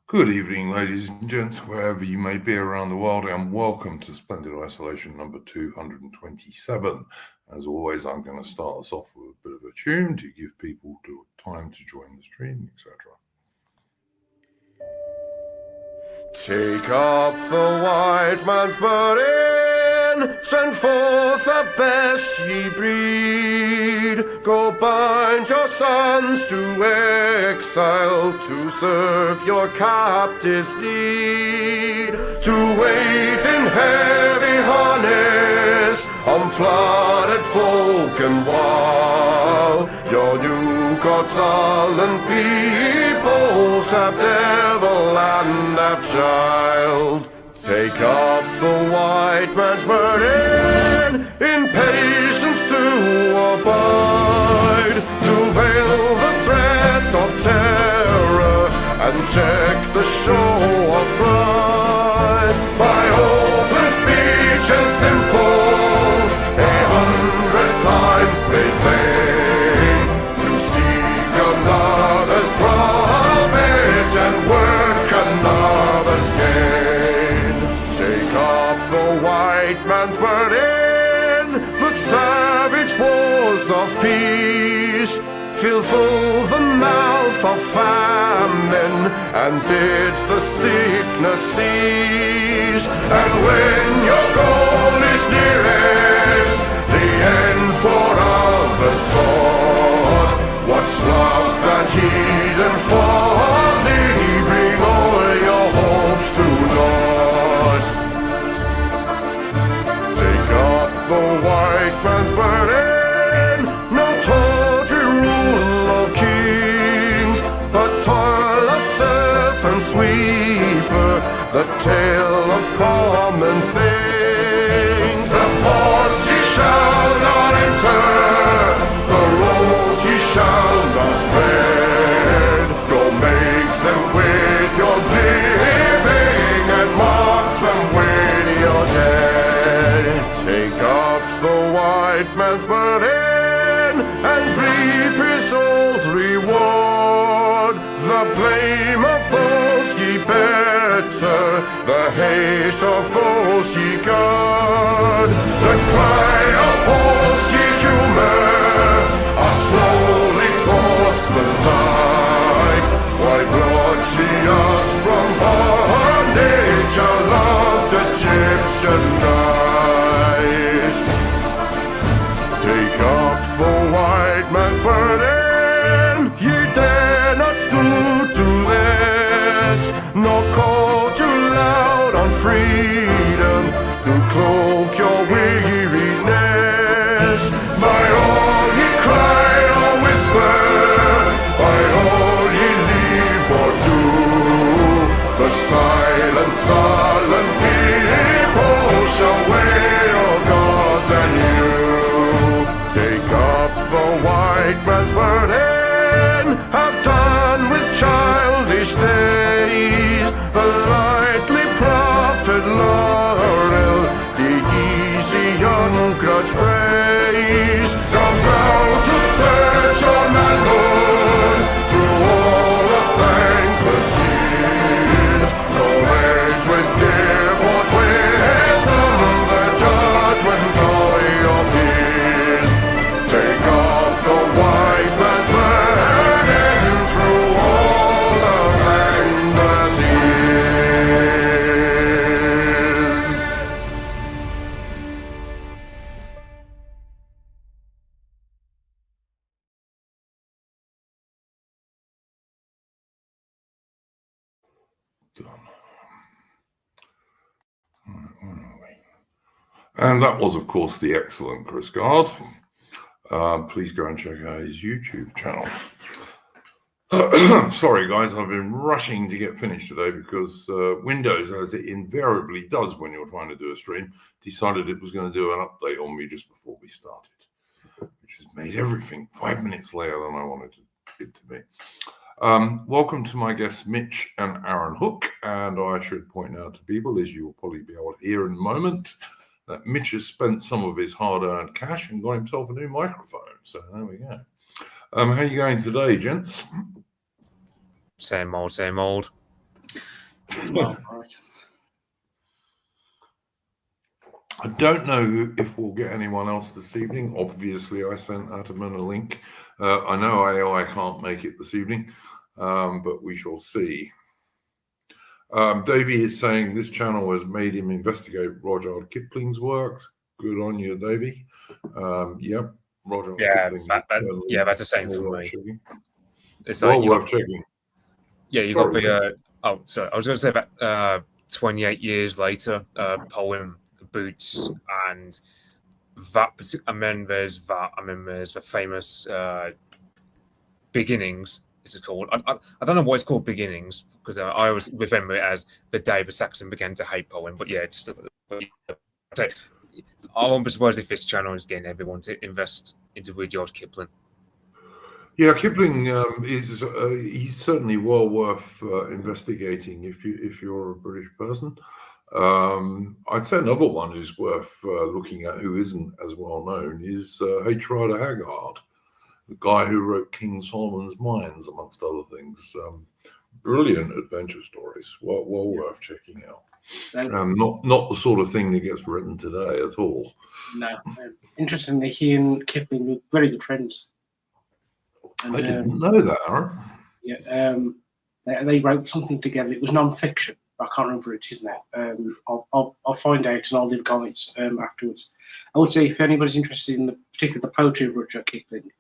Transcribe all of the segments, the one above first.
Good evening, ladies and gents, wherever you may be around the world, and welcome to Splendid Isolation number 227. As always, I'm going to start us off with a bit of a tune to give people time to join the stream, etc. Take up the white man's burden, send forth the best ye breed. Go bind your sons to exile, to serve your captives' need. To wait in heavy harness on flooded folk and wild. Your new gods sullen peoples have devil and have child. Take up the white man's burden, in patience to abide, to veil the threat of terror and check the show of pride. By open speech and simple, 100 times made vain, to seek another's profit and work another's gain. Take up the white man's burden, the savage wars of peace. Fill full the mouth of famine and bid the sickness cease. And when your goal is nearest, the end for others sought, what's love that heed and folly? Bring all your hopes to naught. Take up the white man's burden, no tawdry rule of kings, but toil of serf and sweeper, the tale of common things. The ports ye shall not enter, the roads ye shall not tread. Go make them with your living and mark them with your dead. Take up the white man's burden and reap his old reward. The blame of those ye better, the hate of those ye guard. The cry of those ye humor are slowly towards the light. Why brought ye us from bondage, our loved Egyptian night? Take up the white man's burden, ye dare not stoop to less, nor call too loud on freedom to cloak your weariness. By all ye cry or whisper, by all ye leave or do, the silent, sullen people shall weigh your gods and you. Take up the white man's burden, have done with childish days, the lightly profit laurel, the easy ungrudged praise. Come round to search your manhood through all of thankless years. No age with give or wisdom, the judgment of your peers. Take off the white man's burden through all of thankless years. Done. Right, where are we? And that was, of course, the excellent Chris Gard. Please go and check out his YouTube channel. Sorry, guys, I've been rushing to get finished today because Windows, as it invariably does when you're trying to do a stream, decided it was going to do an update on me just before we started, which has made everything 5 minutes later than I wanted it to be. Welcome to my guests, Mitch and Aaron Hook. And I should point out to people, as you will probably be able to hear in a moment, that Mitch has spent some of his hard-earned cash and got himself a new microphone. So there we go. How are you going today, gents? Same old, same old. Well, right. I don't know if we'll get anyone else this evening. Obviously, I sent Adam a link. I know AI can't make it this evening, but we shall see. Davey is saying this channel has made him investigate Rudyard Kipling's works. Good on you, Davey. Yep, Rudyard Kipling. That's the same for me. It's well worth checking. Yeah, you got the. Oh, sorry. I was going to say that 28 years later, poem Boots, and that. And then there's that. I mean, there's the famous Beginnings. It's called. I don't know why it's called Beginnings, because I always remember it as the day the Saxon began to hate poem. But yeah, it's still. I won't be surprised if this channel is getting everyone to invest into Rudyard Kipling. Yeah, Kipling is he's certainly well worth investigating if you're a British person. I'd say another one who's worth looking at, who isn't as well known, is H. Rider Haggard, the guy who wrote King Solomon's Mines, amongst other things. Brilliant adventure stories, well worth checking out. Not the sort of thing that gets written today at all. No. Interestingly, he and Kipling were very good friends. And, I didn't know that, Aaron. Yeah, they wrote something together. It was non-fiction. I can't remember it is now. I'll find out and I'll leave comments afterwards. I would say if anybody's interested in particularly the poetry of Rudyard Kipling,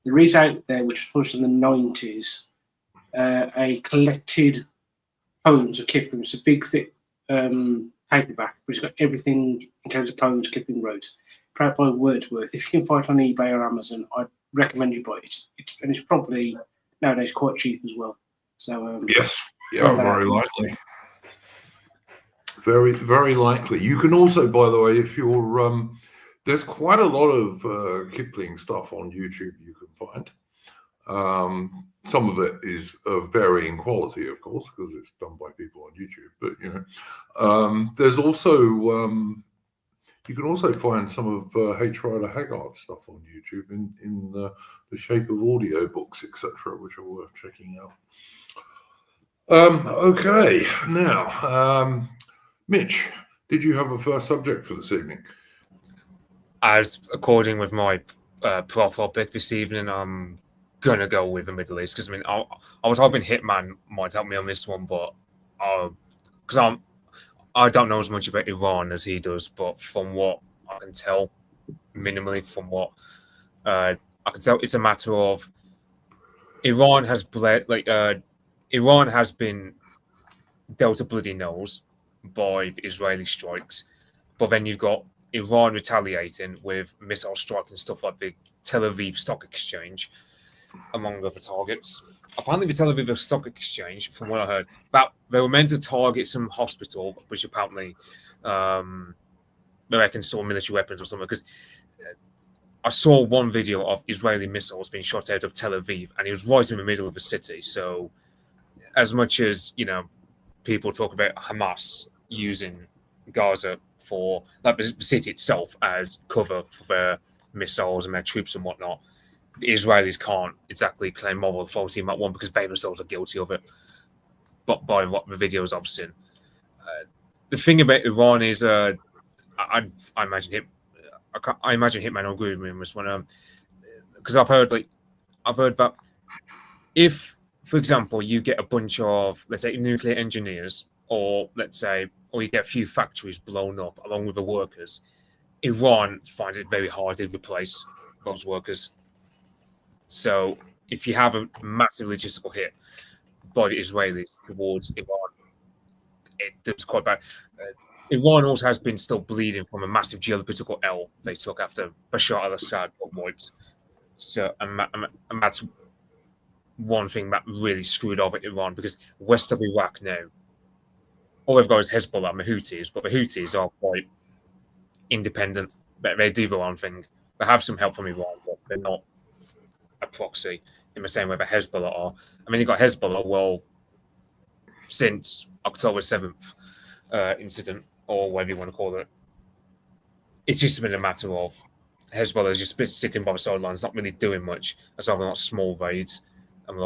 there is out there, which was published in the 90s, a collected poems of Kipling. It's a big, thick paperback, which has got everything in terms of poems Kipling wrote, put out by Wordsworth. If you can find it on eBay or Amazon, I'd recommend you buy it. And it's probably nowadays quite cheap as well. So yes, yeah, very likely. Very, very likely. You can also, by the way, if you're there's quite a lot of Kipling stuff on YouTube you can find. Some of it is of varying quality, of course, because it's done by people on YouTube. But you know, there's also you can also find some of H. Rider Haggard stuff on YouTube in the shape of audio books, etc., which are worth checking out. Okay, now, Mitch, did you have a first subject for this evening? As according with my profile pic this evening, I'm gonna go with the Middle East, because I mean, I was hoping Hitman might help me on this one, but because I don't know as much about Iran as he does, but from what I can tell, minimally from what I can tell, it's a matter of Iran has Iran has been dealt a bloody nose by the Israeli strikes, but then you've got Iran retaliating with missile strikes and stuff like the Tel Aviv Stock Exchange, among other targets. Apparently, the Tel Aviv Stock Exchange, from what I heard, they were meant to target some hospital, which apparently they can store military weapons or something. Because I saw one video of Israeli missiles being shot out of Tel Aviv, and it was right in the middle of the city. So, as much as people talk about Hamas using Gaza for the city itself as cover for their missiles and their troops and whatnot, the Israelis can't exactly claim moral authority in that one because they themselves are guilty of it. But by what the videos I've seen, the thing about Iran is, I imagine I imagine Hitman will agree with me on this one, because I've heard that if, for example, you get a bunch of, let's say, nuclear engineers, or you get a few factories blown up along with the workers, Iran finds it very hard to replace those workers. So if you have a massive logistical hit by the Israelis towards Iran, it's quite bad. Iran also has been still bleeding from a massive geopolitical L they took after Bashar al-Assad got wiped. So, and that's one thing that really screwed over Iran, because west of Iraq now, all they've got is Hezbollah and the Houthis, but the Houthis are quite independent. They do their own thing. They have some help from Iran, but they're not a proxy in the same way that Hezbollah are. I mean, you've got Hezbollah, well, since October 7th incident, or whatever you want to call it, it's just been a matter of Hezbollah is just sitting by the sidelines, not really doing much, aside from small raids. And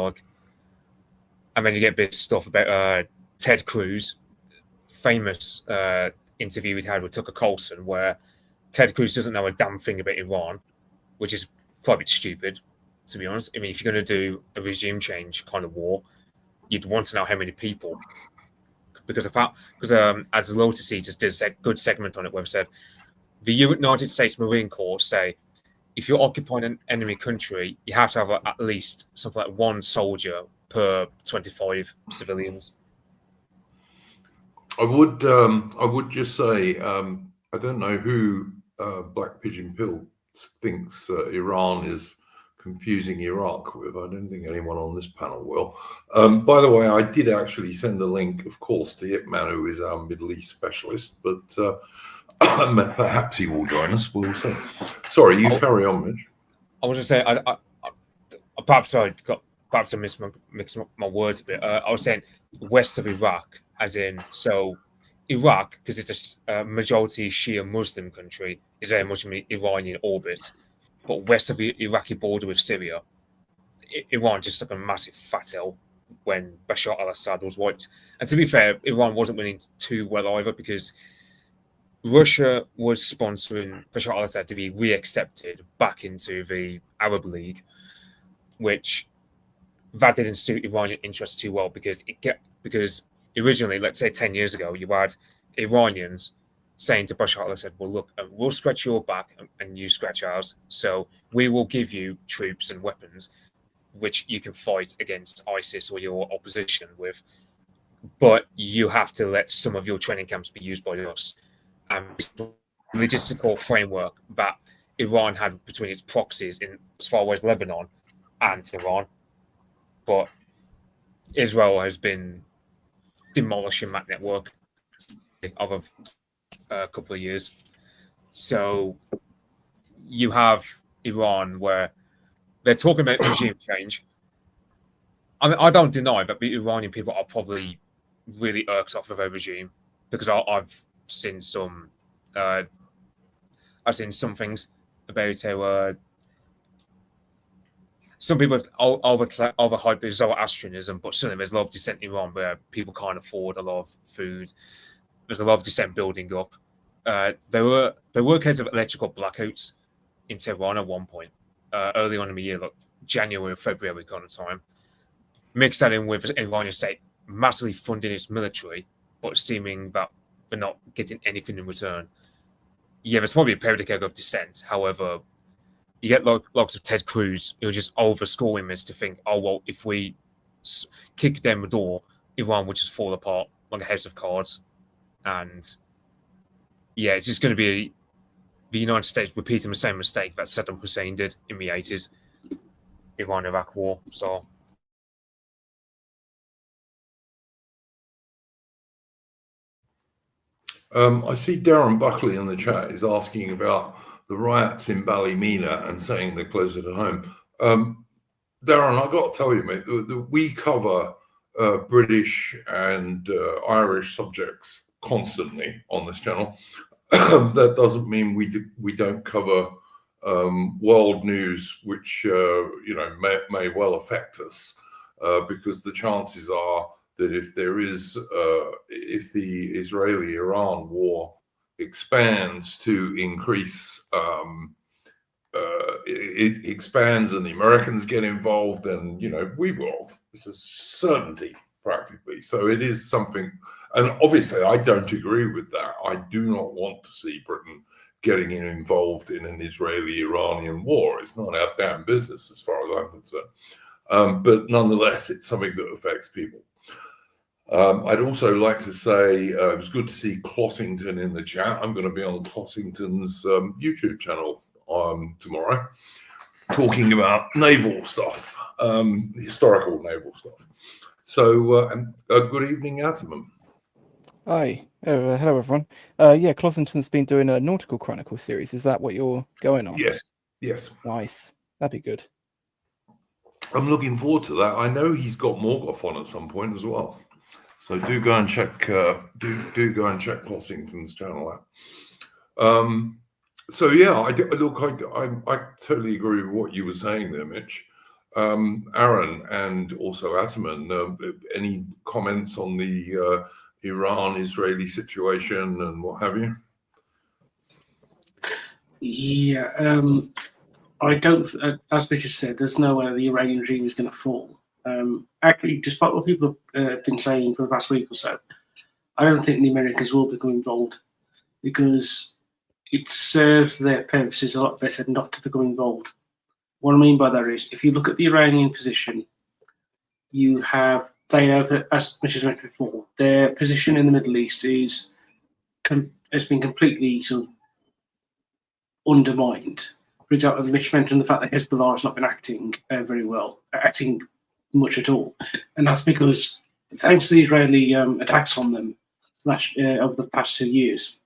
then you get this stuff about Ted Cruz, famous interview we had with Tucker Carlson, where Ted Cruz doesn't know a damn thing about Iran, which is quite a bit stupid, to be honest. I mean, if you're going to do a regime change kind of war, you'd want to know how many people. Because as Lotus just did a good segment on it, where it said the United States Marine Corps say if you're occupying an enemy country, you have to have at least something like one soldier per 25 civilians. I would just say I don't know who Black Pigeon Pill thinks Iran is confusing Iraq with. I don't think anyone on this panel will. By the way, I did actually send a link, of course, to Hitman, who is our Middle East specialist, but perhaps he will join us. We'll see. Sorry, you carry on, Mitch. I was just saying, perhaps I mixed my words a bit. I was saying west of Iraq, as in, so Iraq, because it's a majority Shia Muslim country, is very much in the Iranian orbit. But west of the Iraqi border with Syria, Iran just took a massive fat L when Bashar al-Assad was wiped. And to be fair, Iran wasn't winning too well either, because Russia was sponsoring Bashar al-Assad to be re-accepted back into the Arab League, which that didn't suit Iranian interests too well, because originally, let's say 10 years ago, you had Iranians saying to Bashar al-Assad, well, look, we'll scratch your back and you scratch ours. So we will give you troops and weapons which you can fight against ISIS or your opposition with. But you have to let some of your training camps be used by us. And the logistical framework that Iran had between its proxies in as far away as Lebanon and Iran. But Israel has been demolishing that network over a couple of years. So you have Iran where they're talking about regime change. I mean, I don't deny that the Iranian people are probably really irked off of their regime, because I've seen some things about how some people overhype Zoroastrianism, but certainly there's a lot of dissent in Iran where people can't afford a lot of food. There's a lot of dissent building up. There were cases of electrical blackouts in Tehran at one point, early on in the year, like January or February kind of time. Mix that in with the Iranian state massively funding its military, but seeming that they're not getting anything in return. Yeah, there's probably a powder keg of dissent. However, you get lots of Ted Cruz who are just overscoring this to think, oh, well, if we kick down the door, Iran would just fall apart like a house of cards. And yeah, it's just going to be the United States repeating the same mistake that Saddam Hussein did in the 80s, Iran-Iraq war. So I see Darren Buckley in the chat is asking about the riots in Ballymena and saying they're closer to home. Darren, I've got to tell you, mate, we cover British and Irish subjects constantly on this channel. That doesn't mean we don't cover world news, which may well affect us, because the chances are that if the Israeli-Iran war expands to increase, it expands and the Americans get involved, and we will. It's a certainty practically. So it is something, and obviously I don't agree with that. I do not want to see Britain getting involved in an Israeli-Iranian war. It's not our damn business as far as I'm concerned. But nonetheless, it's something that affects people. I'd also like to say it was good to see Clossington in the chat. I'm going to be on Clossington's YouTube channel tomorrow, talking about naval stuff, historical naval stuff. So, good evening, Atomum. Hi. Hello, everyone. Yeah, Clossington's been doing a Nautical Chronicle series. Is that what you're going on? Yes. Nice. That'd be good. I'm looking forward to that. I know he's got Morgoth on at some point as well. So do go and check Clossington's channel out. So yeah, I totally agree with what you were saying there, Mitch. Aaron and also Ataman, any comments on the Iran-Israeli situation and what have you? Yeah, I don't, as Richard said, there's no way the Iranian regime is going to fall. Actually, despite what people have been saying for the past week or so, I don't think the Americans will become involved because it serves their purposes a lot better not to become involved. What I mean by that is, if you look at the Iranian position, they have, as Mitch mentioned before, their position in the Middle East has been completely sort of undermined. For example, Mitch mentioned the fact that Hezbollah has not been acting very well, acting much at all, and that's because thanks to the Israeli attacks on them over the past 2 years,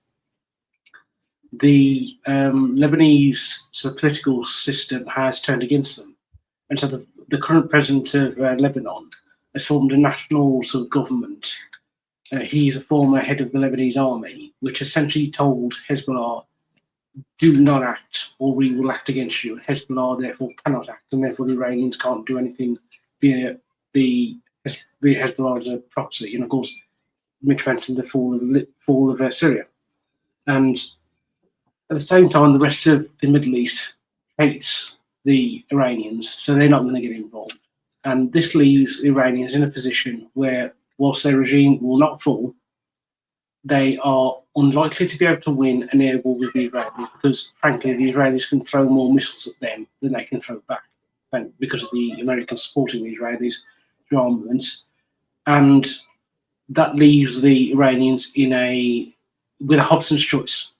the Lebanese sort of political system has turned against them, and so the current president of Lebanon has formed a national sort of government. He is a former head of the Lebanese army, which essentially told Hezbollah, do not act or we will act against you. Hezbollah therefore cannot act, and therefore the Iranians can't do anything via the Hezbollah as a proxy. And of course, Mitch mentioned the fall of Syria. And at the same time, the rest of the Middle East hates the Iranians, so they're not going to get involved. And this leaves the Iranians in a position where, whilst their regime will not fall, they are unlikely to be able to win an air war with the Israelis because, frankly, the Israelis can throw more missiles at them than they can throw back, because of the Americans supporting the Israelis through armaments. And that leaves the Iranians with a Hobson's choice.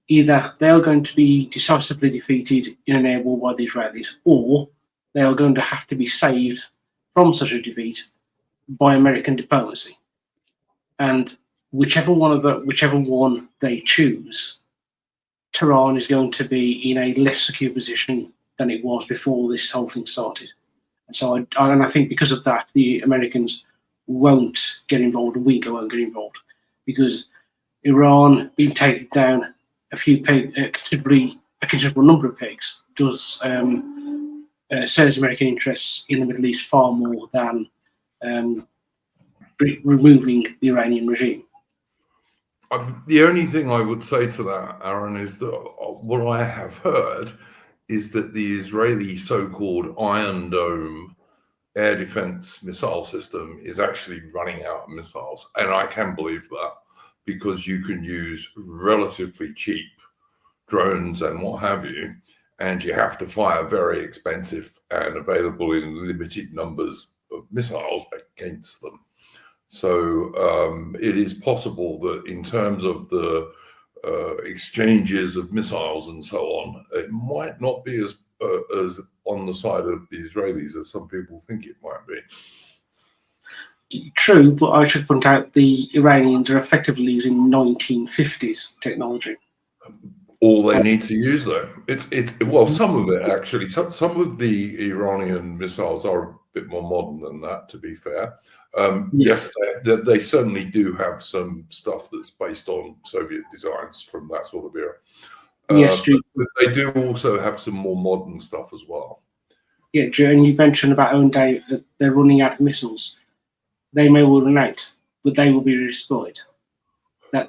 Either they are going to be decisively defeated in an air war by the Israelis, or they are going to have to be saved from such a defeat by American diplomacy. And whichever one they choose, Tehran is going to be in a less secure position than it was before this whole thing started. And so I think because of that, the Americans won't get involved, and we won't get involved, because Iran being taken down a considerable number of pegs does serves American interests in the Middle East far more than removing the Iranian regime. The only thing I would say to that, Aaron, is that what I have heard is that the Israeli so-called Iron Dome air defense missile system is actually running out of missiles. And I can believe that because you can use relatively cheap drones and what have you, and you have to fire very expensive and available in limited numbers of missiles against them. So it is possible that in terms of the exchanges of missiles and so on, it might not be as on the side of the Israelis as some people think it might be. True, but I should point out the Iranians are effectively using 1950s technology. All they need to use, though, well, some of it actually. Some of the Iranian missiles are a bit more modern than that, to be fair. Yes, they certainly do have some stuff that's based on Soviet designs from that sort of era. Yes, but they do also have some more modern stuff as well. Yeah, and you mentioned about Owen Day that they're running out of missiles. They may well run out, but they will be redeployed. I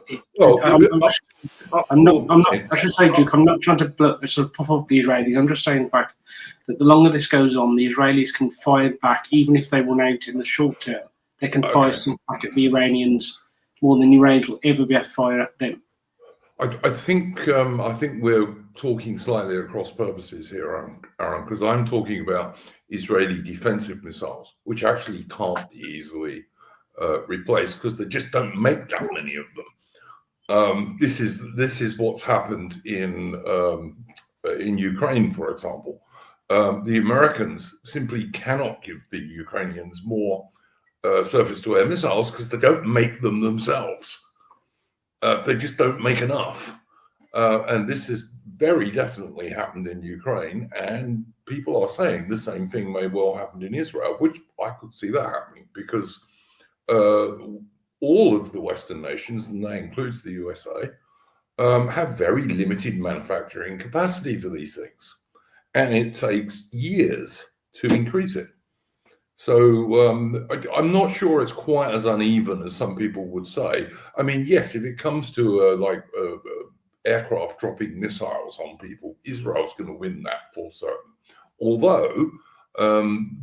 should say, Duke, I'm not trying to sort of puff up the Israelis. I'm just saying the fact that the longer this goes on, the Israelis can fire back, even if they run out in the short term. They can fire some back at the Iranians more than the Iranians will ever be able to fire at them. I think we're talking slightly across purposes here, Aaron, because I'm talking about Israeli defensive missiles, which actually can't be easily replaced because they just don't make that many of them. This is what's happened in Ukraine, for example. The Americans simply cannot give the Ukrainians more surface-to-air missiles because they don't make them themselves. They just don't make enough. And this has very definitely happened in Ukraine. And people are saying the same thing may well happen in Israel, which I could see that happening because all of the Western nations, and that includes the USA, have very limited manufacturing capacity for these things. And it takes years to increase it. So I'm not sure it's quite as uneven as some people would say. I mean, yes, if it comes to aircraft dropping missiles on people, Israel's going to win that for certain. Although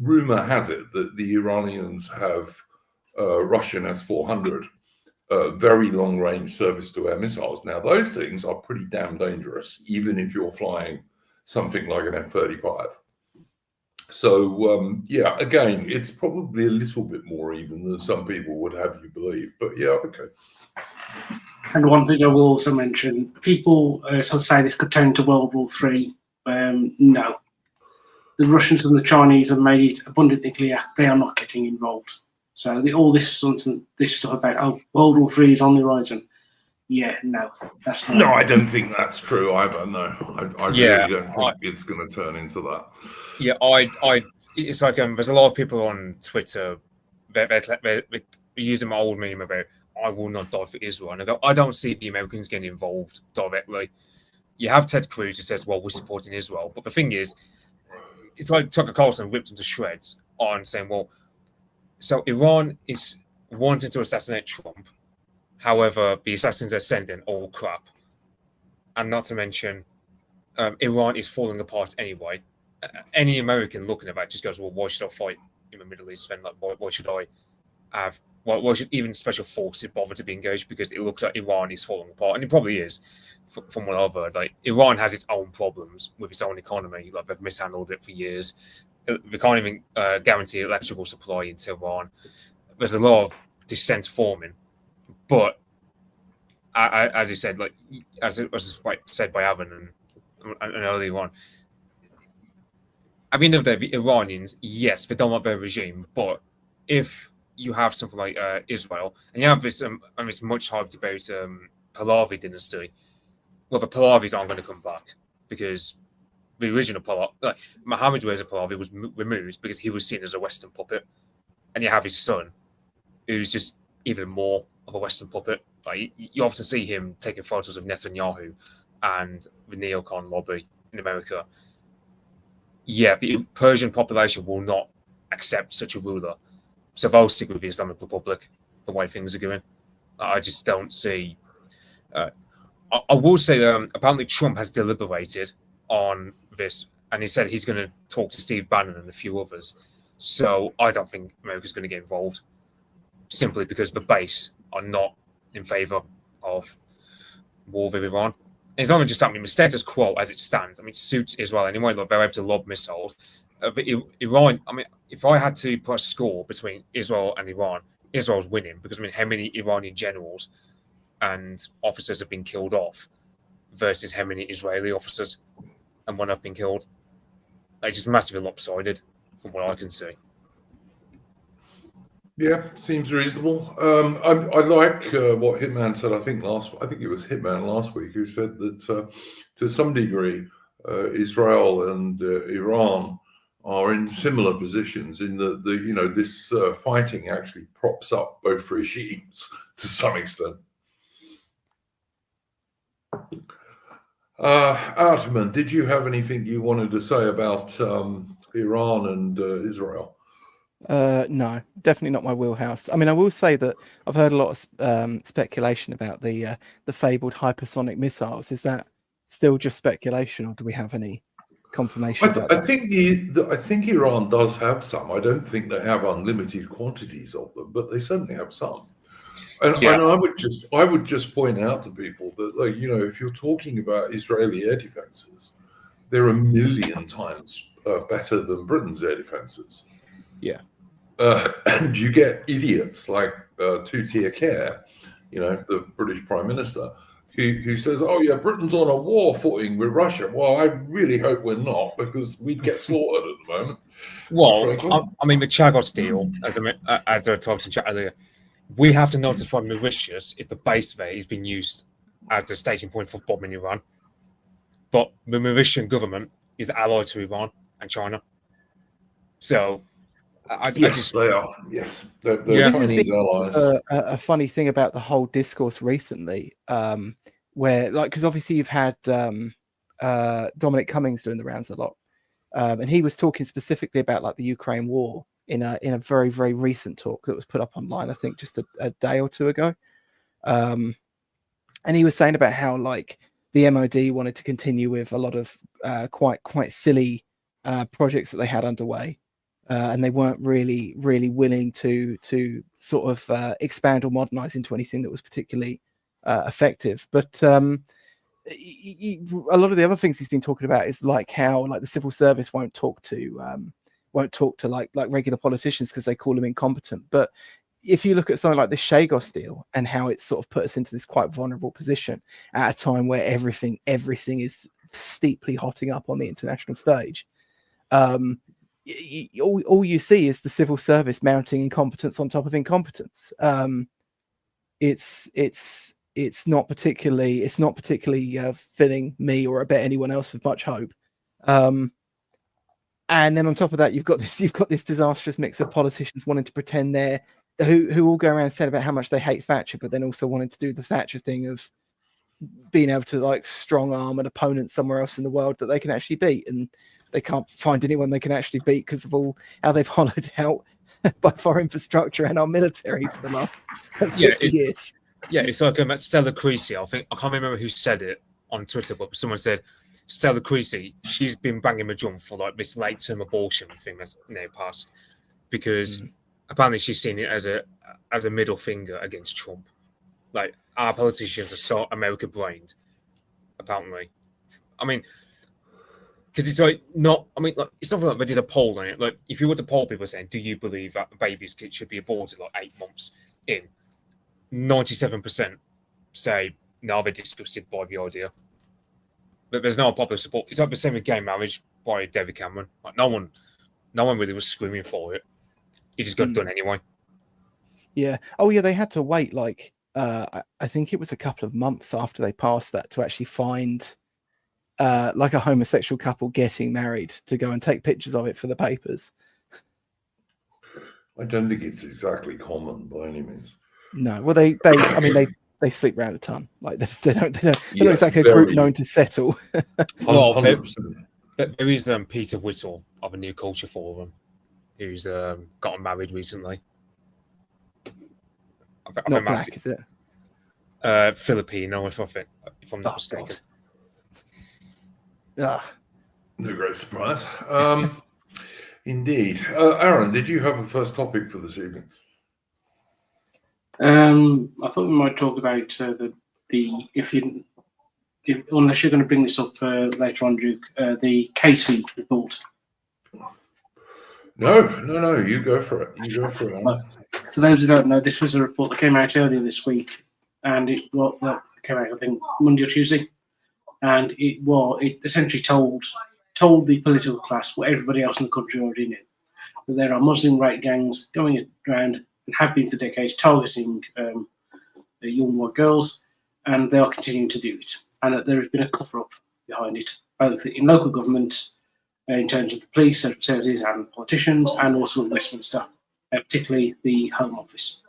rumor has it that the Iranians have Russian S-400 very long-range surface-to-air missiles. Now, those things are pretty damn dangerous, even if you're flying something like an F-35. So, yeah, again, it's probably a little bit more even than some people would have you believe. But yeah, okay. And one thing I will also mention, people sort of say this could turn into World War III. No. The Russians and the Chinese have made it abundantly clear they are not getting involved. So all this stuff about, World War III is on the horizon. Yeah, no, that's not. No, I don't think that's true either. No, I really don't think it's going to turn into that. Yeah, it's like there's a lot of people on Twitter they're using my old meme about I will not die for Israel, and I don't see the Americans getting involved directly. You have Ted Cruz who says, "Well, we're supporting Israel," but the thing is, it's like Tucker Carlson ripped him to shreds on saying, "Well, so Iran is wanting to assassinate Trump. However, the assassins are sending all crap. And not to mention, Iran is falling apart anyway. Any American looking at that just goes, well, why should I fight in the Middle East? Then, like, why should I have, why should even special forces bother to be engaged? Because it looks like Iran is falling apart. And it probably is, from what I've heard. Like, Iran has its own problems with its own economy. Like, they've mishandled it for years. They can't even guarantee electrical supply in Tehran. There's a lot of dissent forming. But as you said, like as it was said by Avon and earlier on, at the end of the day, the Iranians, yes, they don't like their regime, but if you have something like Israel, and you have this much hyped about Pahlavi dynasty, well, the Pahlavis aren't going to come back because the original Pahlavi, like Mohammed Reza Pahlavi, was removed because he was seen as a Western puppet, and you have his son, who's just even more of a Western puppet. Like you often see him taking photos of Netanyahu and the neocon lobby in America. Yeah, the Persian population will not accept such a ruler, so they'll stick with the Islamic Republic the way things are going. I just don't see. I will say, apparently Trump has deliberated on this, and he said he's going to talk to Steve Bannon and a few others. So I don't think America's going to get involved, simply because the base are not in favour of war with Iran. And it's not just that. I mean, the status quo as it stands, I mean, suits Israel anyway. Like they're able to lob missiles. But Iran, I mean, if I had to put a score between Israel and Iran, Israel's winning because, I mean, how many Iranian generals and officers have been killed off versus how many Israeli officers and one have been killed? It's just massively lopsided from what I can see. Yeah, seems reasonable. I like what Hitman said. I think it was Hitman last week who said that to some degree, Israel and Iran are in similar positions in that this fighting actually props up both regimes to some extent. Arteman, did you have anything you wanted to say about Iran and Israel? No, definitely not my wheelhouse. I mean, I will say that I've heard a lot of speculation about the fabled hypersonic missiles. Is that still just speculation, or do we have any confirmation about that? I think Iran does have some. I don't think they have unlimited quantities of them, but they certainly have some. And I would just point out to people that, like, if you're talking about Israeli air defenses, they're a million times better than Britain's air defenses. Yeah. And you get idiots like Two-Tier Care, the British Prime Minister, who says, oh, yeah, Britain's on a war footing with Russia. Well, I really hope we're not, because we'd get slaughtered at the moment. Well, I mean, the Chagos deal, as I talked to chat earlier, we have to notify Mauritius if the base there is being used as a staging point for bombing Iran. But the Mauritian government is allied to Iran and China. So... Yes, they are. Yes, they're Chinese allies. A funny thing about the whole discourse recently, where, like, because obviously you've had Dominic Cummings doing the rounds a lot, and he was talking specifically about like the Ukraine war in a very, very recent talk that was put up online, I think just a day or two ago. And he was saying about how like the MOD wanted to continue with a lot of quite silly projects that they had underway, and they weren't really willing to sort of expand or modernize into anything that was particularly effective. But a lot of the other things he's been talking about is like how like the civil service won't talk to like regular politicians because they call them incompetent. But if you look at something like the Chagos deal and how it's sort of put us into this quite vulnerable position at a time where everything is steeply hotting up on the international stage, all you see is the civil service mounting incompetence on top of incompetence. It's not particularly filling me, or I bet anyone else, with much hope. And then on top of that, you've got this disastrous mix of politicians wanting to pretend they're who all go around and say about how much they hate Thatcher, but then also wanting to do the Thatcher thing of being able to like strong arm an opponent somewhere else in the world that they can actually beat, and they can't find anyone they can actually beat because of all how they've hollowed out both our infrastructure and our military for the last 50 years. Yeah, it's like Stella Creasy. I can't remember who said it on Twitter, but someone said Stella Creasy, she's been banging the drum for like this late-term abortion thing that's now passed, because apparently she's seen it as a middle finger against Trump. Like, our politicians are so America-brained, apparently. I mean, because it's like not. I mean, like, it's not like they did a poll on it. Like, if you were to poll people saying, "Do you believe that babies should be aborted like 8 months in?" 97% say no, they're disgusted by the idea. But there's no popular support. It's like the same with gay marriage by David Cameron. Like, no one really was screaming for it. It just got done anyway. Yeah. Oh, yeah. They had to wait like I think it was a couple of months after they passed that to actually find like a homosexual couple getting married to go and take pictures of it for the papers. I don't think it's exactly common by any means. No. Well, they sleep around a ton. Like they're not exactly a group known to settle. Well, there is Peter Whittle of a New Culture Forum who's gotten married recently. Not black, is it? Filipino, if I'm not mistaken. No great surprise. Indeed. Aaron, did you have a first topic for this evening? I thought we might talk about unless you're going to bring this up later on, Duke, the Casey report. No, you go for it. Well, for those who don't know, this was a report that came out earlier this week, and it came out, I think, Monday or Tuesday, and it essentially told the political class what everybody else in the country already knew, that there are Muslim rape gangs going around and have been for decades targeting young white girls, and they are continuing to do it, and that there has been a cover-up behind it, both in local government, in terms of the police, social services and politicians, and also in Westminster, particularly the Home Office.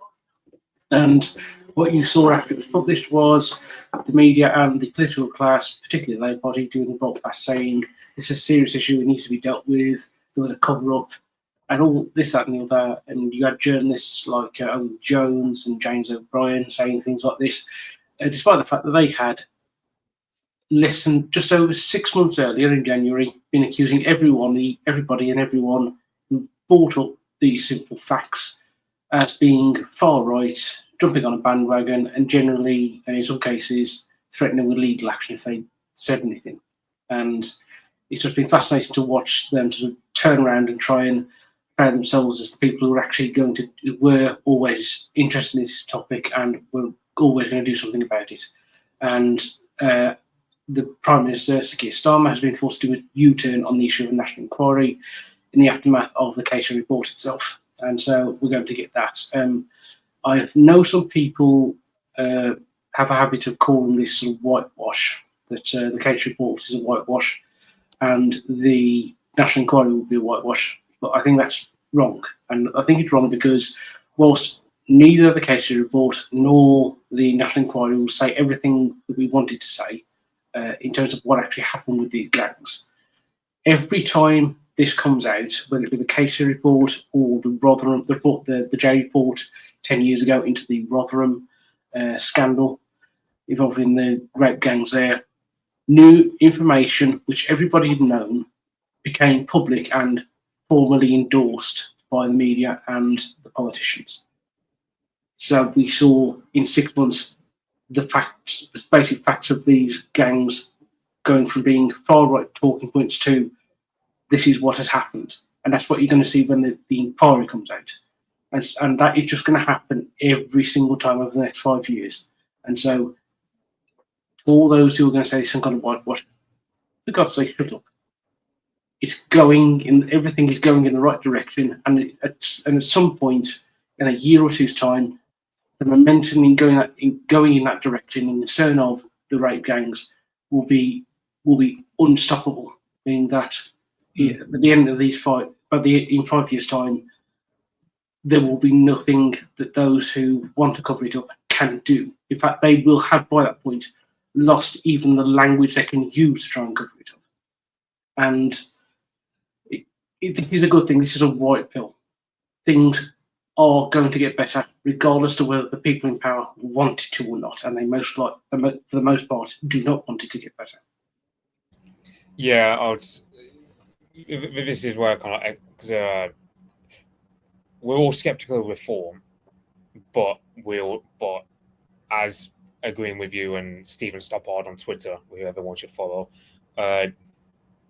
And what you saw after it was published was the media and the political class, particularly the Labour Party, doing a broadcast saying this is a serious issue, it needs to be dealt with, there was a cover-up, and all this, that, and the other. And you had journalists like Owen Jones and James O'Brien saying things like this, despite the fact that they had just over 6 months earlier in January been accusing everybody and everyone who brought up these simple facts as being far right, jumping on a bandwagon, and generally, and in some cases, threatening with legal action if they said anything. And it's just been fascinating to watch them sort of turn around and try and found themselves as the people who were always interested in this topic and were always going to do something about it. And the Prime Minister, Sir Keir Starmer, has been forced to do a U-turn on the issue of a national inquiry in the aftermath of the Casey report itself. And so we're going to get that. I know some people have a habit of calling this sort of whitewash, that the Casey report is a whitewash and the national inquiry will be a whitewash. But I think that's wrong. And I think it's wrong because whilst neither the Casey report nor the national inquiry will say everything that we wanted to say in terms of what actually happened with these gangs, every time this comes out, whether it be the Casey report or the Rotherham report, the J report 10 years ago into the Rotherham scandal involving the rape gangs there, new information which everybody had known became public and formally endorsed by the media and the politicians. So we saw in 6 months the basic facts of these gangs going from being far right talking points to this is what has happened. And that's what you're going to see when the inquiry comes out. And that is just going to happen every single time over the next 5 years. And so for those who are going to say some kind of whitewash, for God's sake, shut up. Everything is going in the right direction. And at some point, in a year or two's time, the momentum in going in that direction in the turn of the rape gangs will be unstoppable. Meaning that at the end of these in 5 years' time, there will be nothing that those who want to cover it up can do. In fact, they will have by that point lost even the language they can use to try and cover it up. And this is a good thing. This is a white pill. Things are going to get better, regardless of whether the people in power want it to or not, and they for the most part, do not want it to get better. Yeah, this is where I kind of because we're all skeptical of reform, but as agreeing with you and Stephen Stoppard on Twitter, whoever one should follow,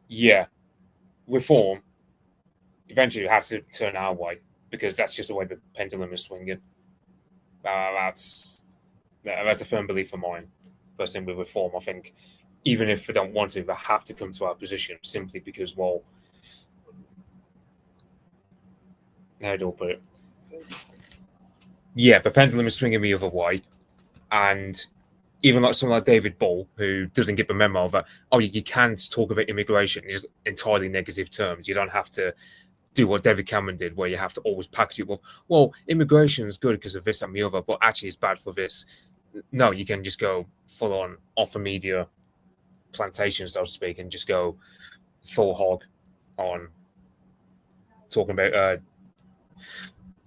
yeah, reform eventually has to turn our way because that's just the way the pendulum is swinging. That's a firm belief of mine. Personally, with reform, I think even if they don't want to, they have to come to our position simply because, well, how do I put it? Yeah, the pendulum is swinging the other way, and even like someone like David Ball, who doesn't get the memo that you can't talk about immigration in entirely negative terms. You don't have to do what David Cameron did, where you have to always package it. Well, immigration is good because of this and the other, but actually it's bad for this. No, you can just go full on off a media plantation, so to speak, and just go full hog on talking about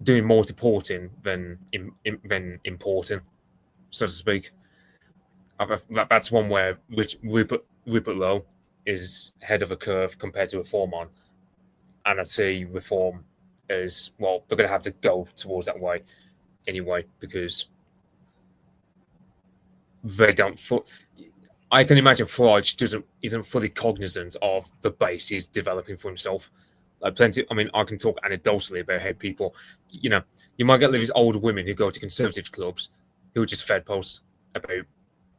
doing more deporting than importing, so to speak. That's one where Rupert Lowe is head of a curve compared to Reform on. And I'd say Reform is, well, they're going to have to go towards that way anyway, because they don't. I can imagine Farage isn't fully cognizant of the base he's developing for himself. Like plenty. I mean, I can talk anecdotally about how people, you might get these older women who go to conservative clubs who are just fed posts about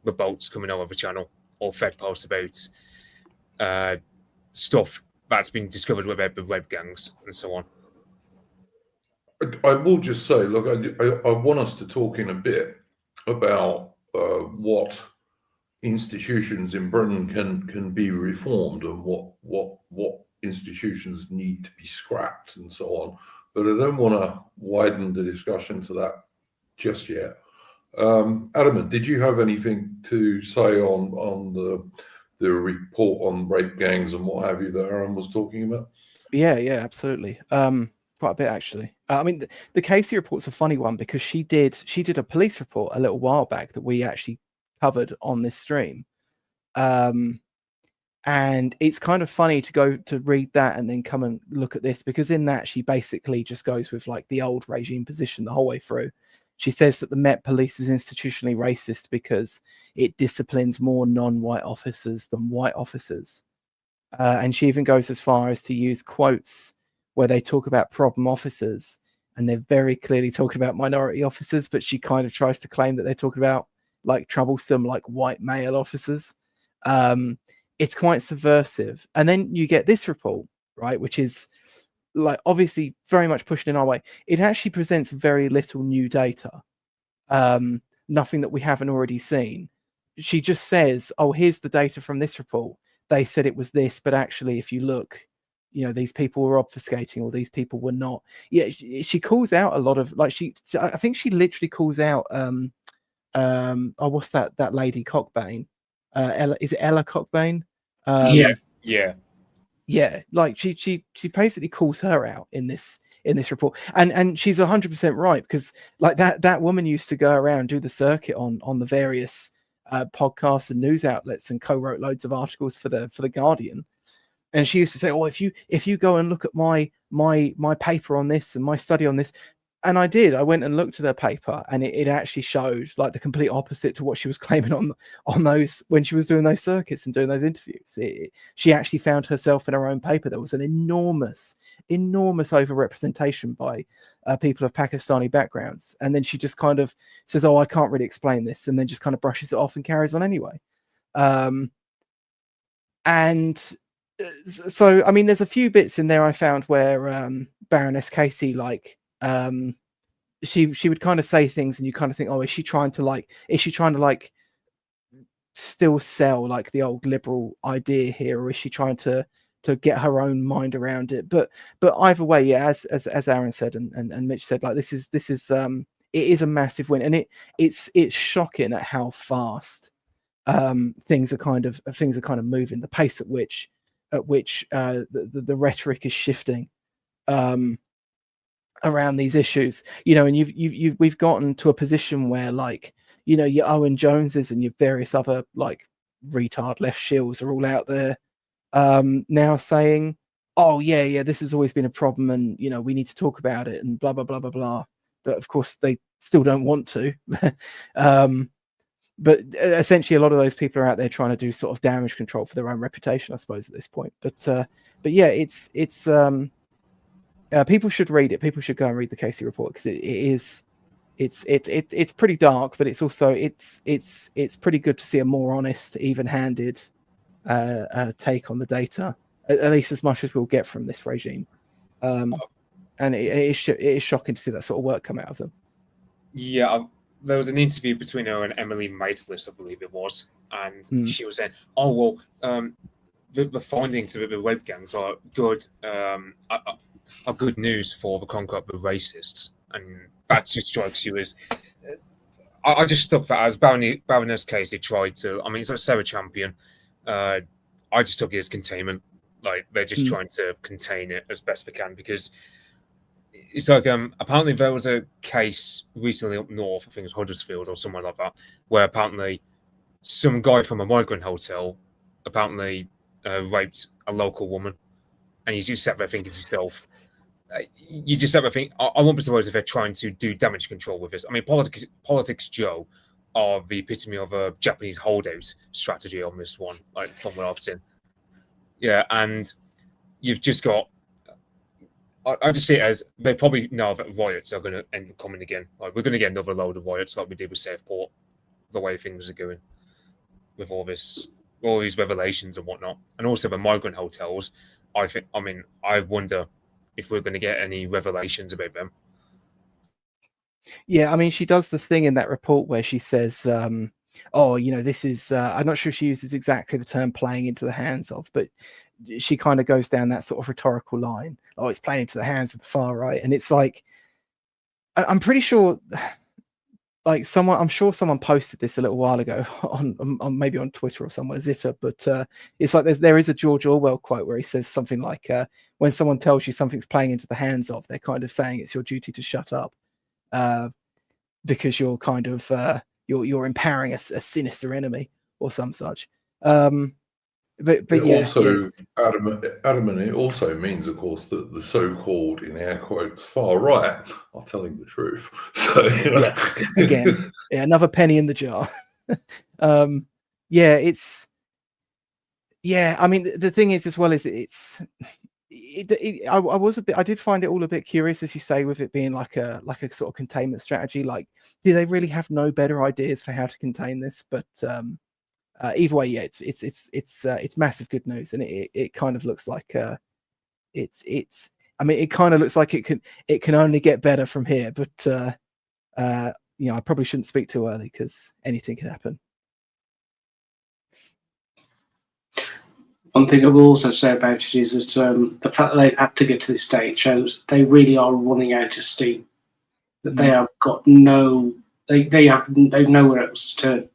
the boats coming over the channel, or fed posts about stuff that's been discovered about the web gangs and so on. I will just say, look, I want us to talk in a bit about what institutions in Britain can be reformed and what institutions need to be scrapped and so on. But I don't want to widen the discussion to that just yet. Adam, did you have anything to say on the report on rape gangs and what have you that Aaron was talking about? Yeah, absolutely. Quite a bit actually. I mean, the Casey report's a funny one because she did a police report a little while back that we actually covered on this stream. And it's kind of funny to go to read that and then come and look at this, because in that she basically just goes with like the old regime position the whole way through. She says that the Met Police is institutionally racist because it disciplines more non-white officers than white officers. And she even goes as far as to use quotes where they talk about problem officers, and they're very clearly talking about minority officers, but she kind of tries to claim that they're talking about like troublesome, like white male officers. It's quite subversive. And then you get this report, right, which is like obviously very much pushing in our way. It actually presents very little new data, nothing that we haven't already seen. She just says, oh, here's the data from this report. They said it was this, but actually, if you look, these people were obfuscating, or these people were not. Yeah, she calls out a lot of I think she literally calls out what's that lady Cockbain? Is it Ella Cockbain? Yeah. Yeah, like she basically calls her out in this report, and she's 100% right, because like that woman used to go around, do the circuit on the various podcasts and news outlets, and co-wrote loads of articles for the Guardian. And she used to say, "Oh, if you go and look at my paper on this and my study on this," and I did. I went and looked at her paper, and it actually showed like the complete opposite to what she was claiming on those, when she was doing those circuits and doing those interviews. She actually found herself in her own paper. There was an enormous overrepresentation by people of Pakistani backgrounds, and then she just kind of says, "Oh, I can't really explain this," and then just kind of brushes it off and carries on anyway. And so, I mean, there's a few bits in there I found where Baroness Casey, like, she would kind of say things, and you kind of think, oh, is she trying to like still sell like the old liberal idea here, or is she trying to get her own mind around it? But either way, yeah, as Aaron said and Mitch said, like, this is it is a massive win, and it's shocking at how fast things are kind of moving, the pace at which the rhetoric is shifting around these issues, you know. And we've gotten to a position where, like, you know, your Owen Joneses and your various other like retard left shills are all out there now saying, oh yeah, this has always been a problem, and you know, we need to talk about it, and blah blah blah blah blah. But of course they still don't want to. But essentially, a lot of those people are out there trying to do sort of damage control for their own reputation, I suppose, at this point. But yeah, it's people should read it. People should go and read the Casey report, because it's pretty dark, but it's also it's pretty good to see a more honest, even-handed take on the data, at least as much as we'll get from this regime. And it is shocking to see that sort of work come out of them. Yeah, there was an interview between her and Emily Maitlis, I believe it was, and she was saying, "Oh well, the findings of the web gangs are good, are good news for the conquer of the racists," and that just strikes you as. I just took that as Baroness Casey tried to. I mean, it's like Sarah Champion. I just took it as containment. Like, they're just trying to contain it as best they can, because it's like apparently there was a case recently up north, I think it was Huddersfield or somewhere like that, where apparently some guy from a migrant hotel apparently raped a local woman, and you just sat there thinking to yourself, you just sat there thinking, I won't be surprised if they're trying to do damage control with this. I mean, Politics Joe are the epitome of a Japanese holdout strategy on this one, like from what I've seen. Yeah, and you've just got. I just see it as they probably know that riots are going to end up coming again. Like, we're going to get another load of riots, like we did with Safeport, the way things are going with all these revelations and whatnot, and also the migrant hotels. I wonder if we're going to get any revelations about them. Yeah, I mean, she does the thing in that report where she says, "Oh, you know, this is." I'm not sure she uses exactly the term "playing into the hands of," but she kind of goes down that sort of rhetorical line. Oh, it's playing into the hands of the far right, and it's like, I'm pretty sure, like, I'm sure someone posted this a little while ago on maybe on Twitter or somewhere, Zitter, but it's like there is a George Orwell quote where he says something like, when someone tells you something's playing into the hands of, they're kind of saying it's your duty to shut up, because you're kind of you're empowering a sinister enemy or some such. But yeah, also, Adam, and it also means, of course, that the so-called, in air quotes, far right are telling the truth. So, you know. Yeah, again, yeah, another penny in the jar. Yeah, I mean, the thing is, as well, is I did find it all a bit curious, as you say, with it being like a sort of containment strategy. Like, do they really have no better ideas for how to contain this? But either way, yeah, it's massive good news, and it kind of looks like it's. I mean, it kind of looks like it can only get better from here. But you know, I probably shouldn't speak too early, because anything can happen. One thing I will also say about it is that the fact that they've had to get to this stage shows they really are running out of steam. That they have got they've nowhere else to turn.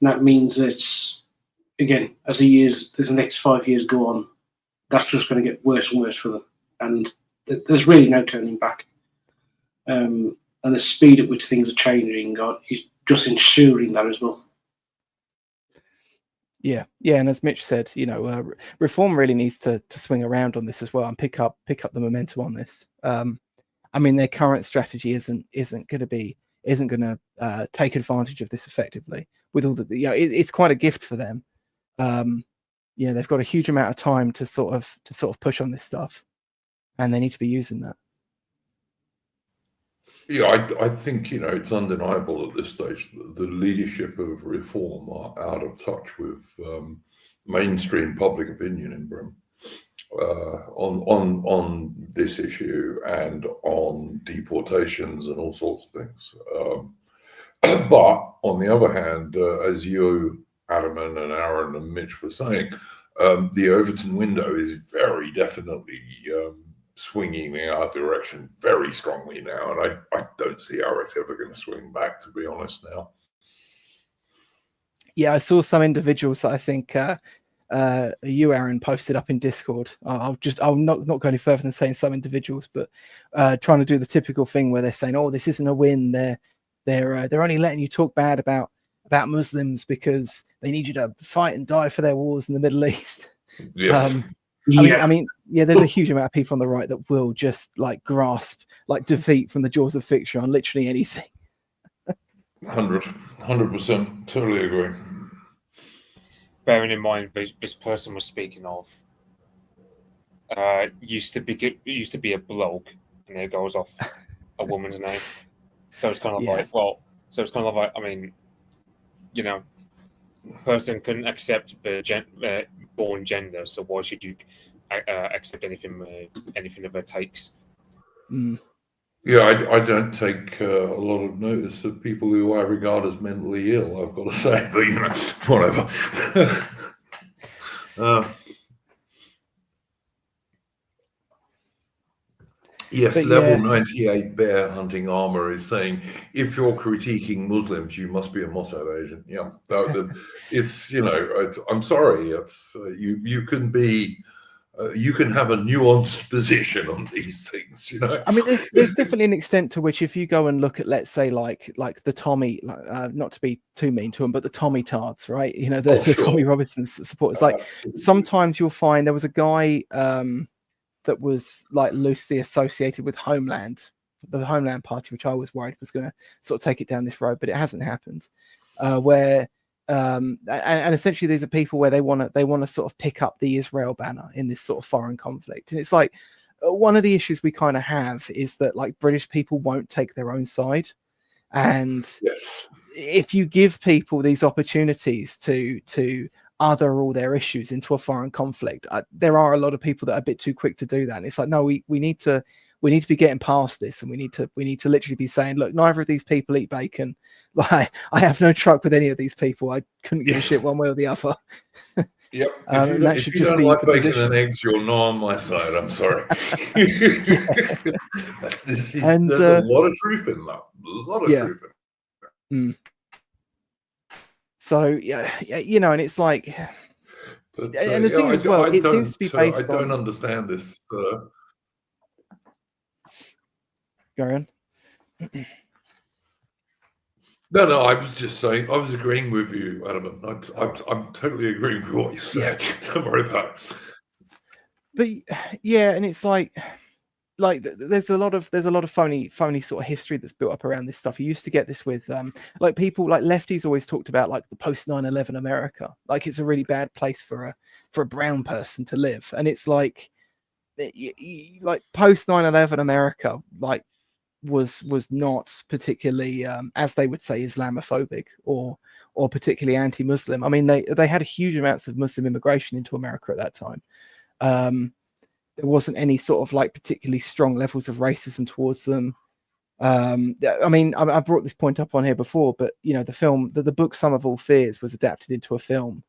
And that means that, again, as the next 5 years go on, that's just going to get worse and worse for them. And there's really no turning back. And the speed at which things are changing is just ensuring that as well. Yeah, and as Mitch said, reform really needs to swing around on this as well and pick up the momentum on this. I mean, their current strategy isn't going to take advantage of this effectively. With all the, it's quite a gift for them. They've got a huge amount of time to sort of push on this stuff, and they need to be using that. Yeah, I think it's undeniable at this stage that the leadership of reform are out of touch with mainstream public opinion in Britain on this issue and on deportations and all sorts of things. But on the other hand, as you, Adam and Aaron and Mitch were saying, the Overton window is very definitely swinging in our direction very strongly now, and I don't see how it's ever going to swing back, to be honest now. Yeah, I saw some individuals that I think you, Aaron, posted up in Discord. I'll not go any further than saying some individuals, but trying to do the typical thing where they're saying, "Oh, this isn't a win. They're only letting you talk bad about Muslims because they need you to fight and die for their wars in the Middle East." Yes. I mean, there's a huge amount of people on the right that will just grasp defeat from the jaws of fiction on literally anything. 100%, totally agree. Bearing in mind, this person was speaking of used to be a bloke, and there goes off a woman's name. So it's kind of like, I mean, person couldn't accept the born gender, so why should you accept anything of her takes? Yeah, I don't take a lot of notice of people who I regard as mentally ill, I've got to say, but whatever. Yes, but level 98 bear hunting armor is saying, if you're critiquing Muslims, you must be a Mossad agent. Yeah, it's I'm sorry, it's you can be. You can have a nuanced position on these things, I mean, there's definitely an extent to which, if you go and look at, let's say, like the Tommy, not to be too mean to them, but the Tommy Tards, right? The Tommy Robinson supporters. Sometimes you'll find there was a guy that was loosely associated with the Homeland Party, which I was worried was going to sort of take it down this road, but it hasn't happened. And essentially these are people where they want to sort of pick up the Israel banner in this sort of foreign conflict. And it's one of the issues we kind of have is that British people won't take their own side. And if you give people these opportunities to other all their issues into a foreign conflict, there are a lot of people that are a bit too quick to do that. And it's no, we need to be getting past this, and we need to literally be saying, look, neither of these people eat bacon. I have no truck with any of these people. I couldn't give a shit one way or the other. Yep. If you don't like bacon and eggs, you're not on my side. I'm sorry. There's a lot of truth in that. A lot of truth in that. So and it's but, and the thing as well, it seems to be based on. I don't understand this. Go on. No, I was just saying, I was agreeing with you, Adam. I'm totally agreeing with what you said. Don't worry about it. But and it's there's a lot of phony sort of history that's built up around this stuff. You used to get this with people lefties always talked about the post 9/11 America, it's a really bad place for a brown person to live, and it's post 9/11 America was not particularly as they would say Islamophobic or particularly anti-Muslim. I mean, they had huge amounts of Muslim immigration into America at that time. There wasn't any sort of particularly strong levels of racism towards them. I mean, I brought this point up on here before, but the book Sum of All Fears was adapted into a film.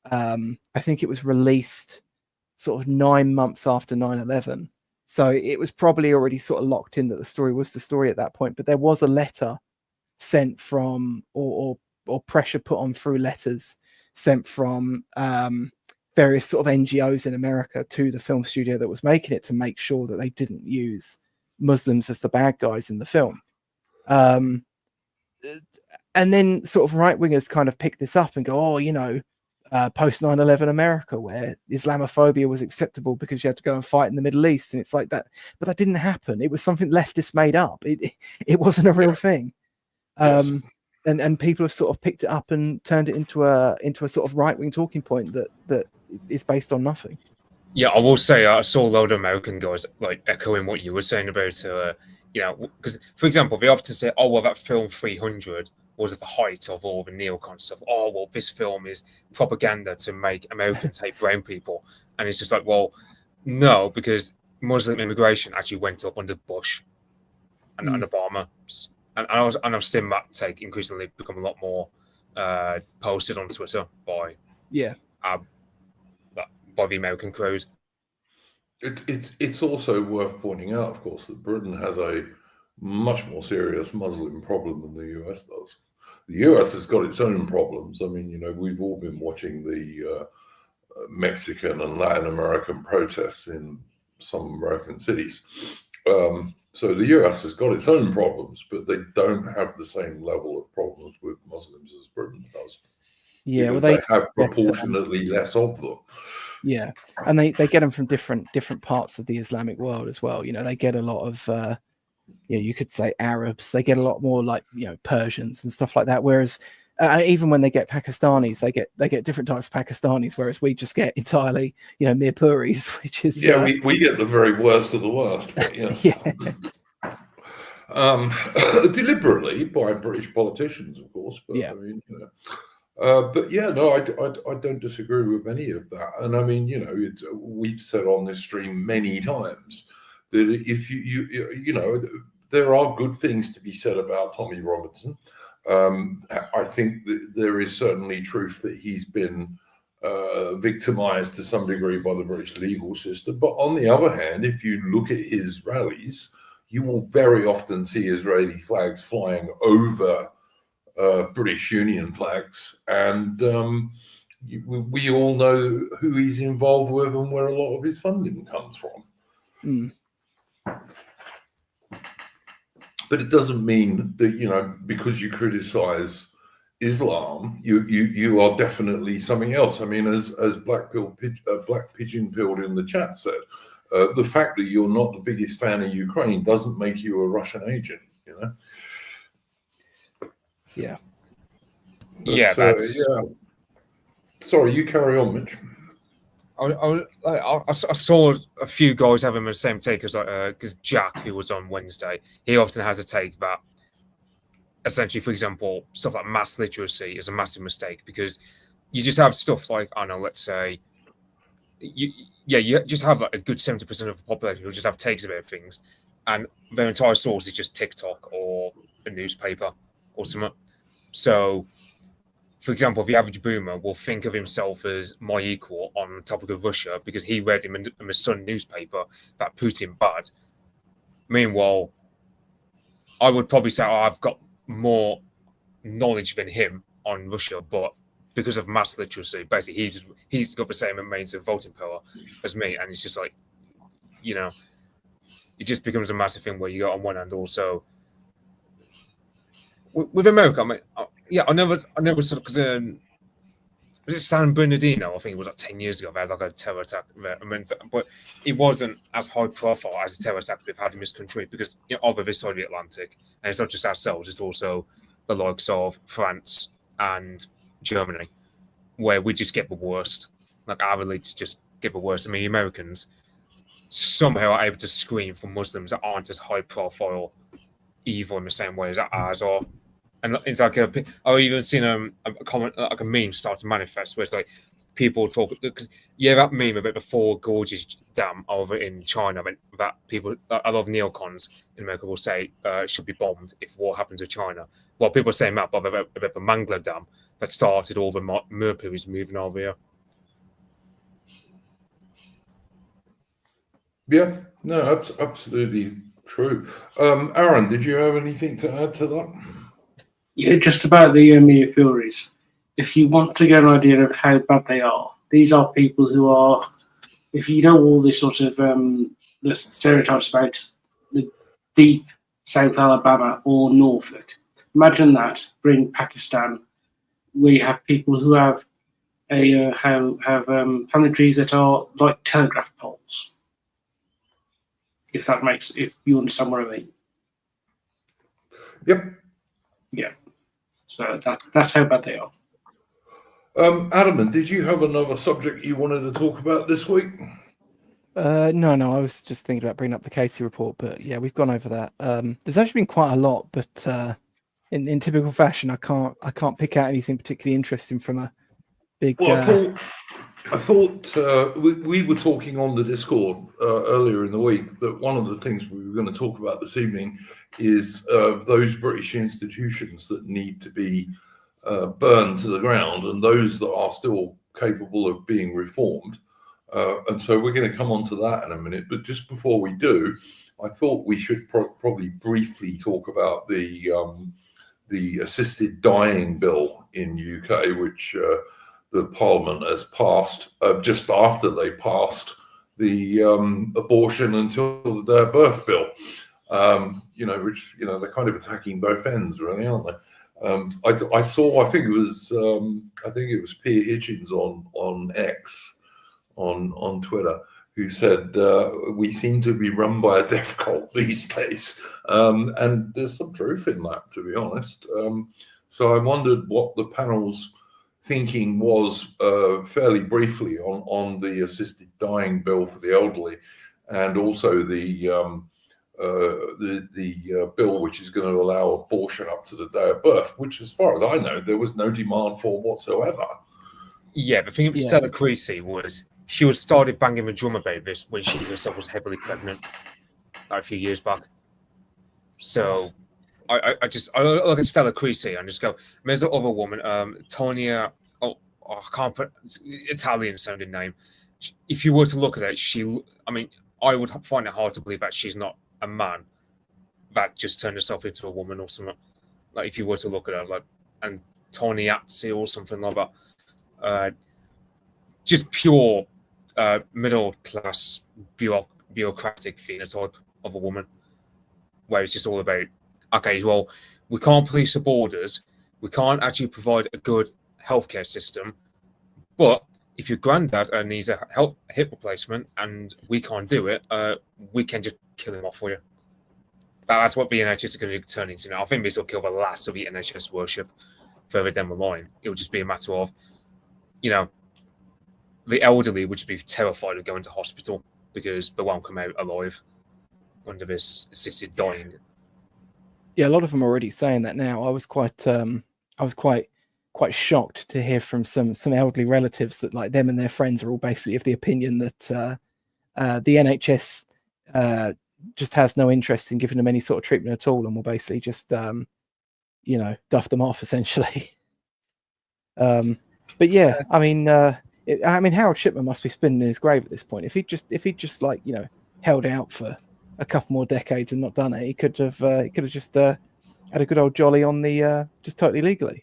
I think it was released sort of 9 months after 9/11. So it was probably already sort of locked in that the story was the story at that point. But there was a letter sent from, or pressure put on through letters sent from various sort of NGOs in America to the film studio that was making it to make sure that they didn't use Muslims as the bad guys in the film. And then sort of right wingers kind of pick this up and go, oh, you know, post 9/11 America, where Islamophobia was acceptable because you had to go and fight in the Middle East, and it's like that, but that didn't happen. It was something leftists made up. It wasn't a real thing. Yes. And people have sort of picked it up and turned it into a sort of right wing talking point that is based on nothing. Yeah, I will say I saw a load of American guys like echoing what you were saying about, you know, because for example, they often say, "Oh, well, that film 300 was at the height of all the neocon stuff." Oh, well, this film is propaganda to make Americans hate brown people, and it's just like, well, no, because Muslim immigration actually went up under Bush and Obama, and I've seen that take increasingly become a lot more posted on Twitter by the American crowd. It's also worth pointing out, of course, that Britain has a much more serious Muslim problem than the US does. The US has got its own problems. I mean, you know, we've all been watching the Mexican and Latin American protests in some American cities. So the US has got its own problems, but they don't have the same level of problems with Muslims as Britain does. Yeah, because well, they have proportionately less of them. Yeah, and they get them from different parts of the Islamic world as well. You know, they get a lot of you could say Arabs. They get a lot more like, you know, Persians and stuff like that. Whereas even when they get Pakistanis, they get different types of Pakistanis. Whereas we just get entirely, you know, Mirpuris, which is we get the very worst of the worst. But yes. Deliberately by British politicians, of course. But I mean, you know. But yeah, no, I don't disagree with any of that. And I mean, you know, we've said on this stream many times that if you know, there are good things to be said about Tommy Robinson. I think that there is certainly truth that he's been victimized to some degree by the British legal system. But on the other hand, if you look at his rallies, you will very often see Israeli flags flying over British Union flags, and we all know who he's involved with and where a lot of his funding comes from. But it doesn't mean that, you know, because you criticize Islam, you are definitely something else. I mean, as Black Pigeon Pilled in the chat said, the fact that you're not the biggest fan of Ukraine doesn't make you a Russian agent, you know. Yeah. But, yeah. Sorry, you carry on, Mitch. I saw a few guys having the same take as because Jack, who was on Wednesday, he often has a take that essentially, for example, stuff like mass literacy is a massive mistake because you just have stuff like, I don't know, let's say, you just have like a good 70% of the population who just have takes about things, and their entire source is just TikTok or a newspaper or something. So, for example, the average boomer will think of himself as my equal on the topic of Russia because he read in the Sun newspaper that Putin bad. Meanwhile, I would probably say I've got more knowledge than him on Russia, but because of mass literacy, basically he's got the same amount of voting power as me, and it's just like, you know, it just becomes a massive thing where you go on one hand also with America. I mean, I never sort of, because was it San Bernardino? I think it was like 10 years ago. They had like a terror attack, but it wasn't as high profile as the terror attack we've had in this country because, you know, over this side of the Atlantic, and it's not just ourselves; it's also the likes of France and Germany, where we just get the worst. Like our elites just get the worst. I mean, Americans somehow are able to screen for Muslims that aren't as high profile, evil in the same way as ours are. And it's like I've even seen a comment, like a meme start to manifest where it's like people talk, because that meme about the Four Gorges Dam over in China, I mean, that people, a lot of neocons in America will say should be bombed if war happens with China. Well, people are saying that about the Mangla Dam that started all the mercuries moving over here. Yeah, no, absolutely true. Aaron, did you have anything to add to that? Yeah, just about the Mia Furies. If you want to get an idea of how bad they are, These are people who are, if you know all this sort of the stereotypes about the deep South Alabama or Norfolk, imagine that. Bring Pakistan, where you have people who have family trees that are like telegraph poles. If you understand what I mean. Yep. Yeah. So that's how bad they are. Adam, and did you have another subject you wanted to talk about this week? No, I was just thinking about bringing up the Casey report, but yeah, we've gone over that. There's actually been quite a lot, but in typical fashion, I can't pick out anything particularly interesting from a big. Well, I thought we were talking on the Discord earlier in the week that one of the things we were going to talk about this evening is those British institutions that need to be burned to the ground and those that are still capable of being reformed. And so we're going to come on to that in a minute. But just before we do, I thought we should probably briefly talk about the assisted dying bill in UK, which the Parliament has passed just after they passed the abortion until the day of birth bill. Which they're kind of attacking both ends, really, aren't they? I think it was Peter Hitchens on X, on Twitter, who said we seem to be run by a death cult these days, and there's some truth in that, to be honest. So I wondered what the panel's thinking was, fairly briefly, on the assisted dying bill for the elderly, and also the bill which is going to allow abortion up to the day of birth, which, as far as I know, there was no demand for whatsoever. Yeah, the thing with Stella Creasy was she was started banging the drum about this when she herself was heavily pregnant, like a few years back. So I look at Stella Creasy and just go, there's the other woman, Tonia. I can't put Italian sounding name. If you were to look at it, I would find it hard to believe that she's not a man that just turned herself into a woman or something. Like, if you were to look at her, like, and Toniazzi or something like that, just pure middle class bureaucratic phenotype of a woman, where it's just all about, okay, well, we can't police the borders, we can't actually provide a good healthcare system, but if your granddad needs a hip replacement and we can't do it, we can just kill him off for you. That's what the NHS is going to turn into now. I think this will kill the last of the NHS worship further down the line. It will just be a matter of, the elderly would just be terrified of going to hospital because they won't come out alive under this assisted dying. Yeah, a lot of them are already saying that now. I was quite shocked to hear from some elderly relatives that, like, them and their friends are all basically of the opinion that the NHS just has no interest in giving them any sort of treatment at all, and will basically just duff them off essentially. But yeah, I mean Harold Shipman must be spinning in his grave at this point. If he'd just like held out for a couple more decades and not done it, he could have just had a good old jolly on the just totally legally.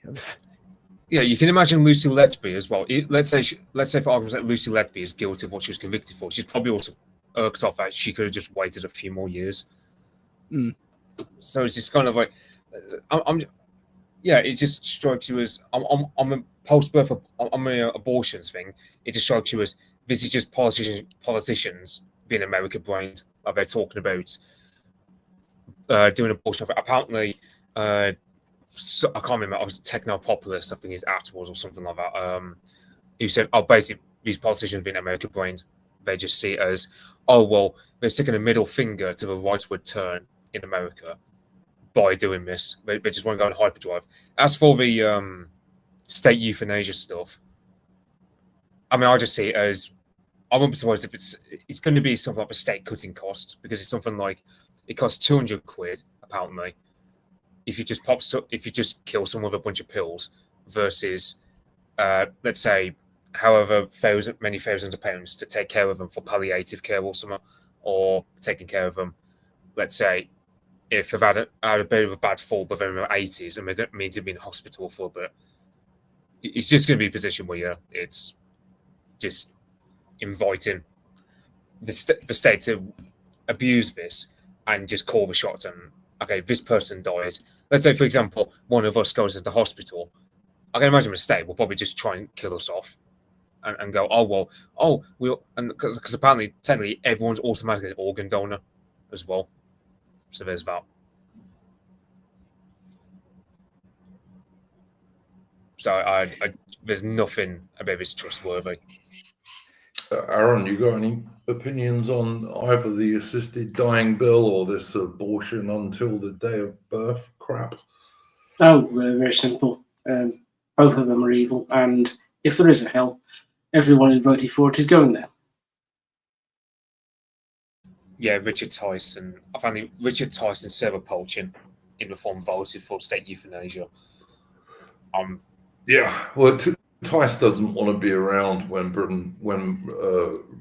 Yeah, you can imagine Lucy Letby as well. Let's say for argument's sake, Lucy Letby is guilty of what she was convicted for. She's probably also irked off that she could have just waited a few more years. So it's just kind of like, it just strikes you as I'm a post-birth, I'm an abortions thing. It just strikes you as this is just politicians being American brained. Like, they're talking about doing abortion. Apparently, so, I can't remember. I was techno-populist, I think it's afterwards or something like that. Who said, basically, these politicians being American brained, they just see it as, they're sticking a middle finger to the rightward turn in America by doing this. They just want to go on hyperdrive. As for the state euthanasia stuff, I just see it as, I wouldn't be surprised if it's going to be something like a state cutting costs, because it's something like, it costs £200 apparently if you just kill someone with a bunch of pills, versus let's say however many thousands of pounds to take care of them for palliative care or something, or taking care of them, let's say if they've had a bit of a bad fall but they're in their 80s and they're meant to be in hospital for a bit. It's just going to be a position where it's just inviting the state to abuse this and just call the shots. And okay, this person dies. Let's say, for example, one of us goes into hospital. I can imagine the state will probably just try and kill us off and go, because apparently, technically, everyone's automatically an organ donor as well. So there's that. So I there's nothing about this trustworthy. Aaron, you got any opinions on either the assisted dying bill or this abortion until the day of birth crap? Oh, very simple. Both of them are evil, and if there is a hell, everyone who voted for it is going there. Yeah, Richard Tyson. Apparently, Richard Tyson, Sarah Polchin, in reform voted for state euthanasia. Yeah, well, Tice doesn't want to be around when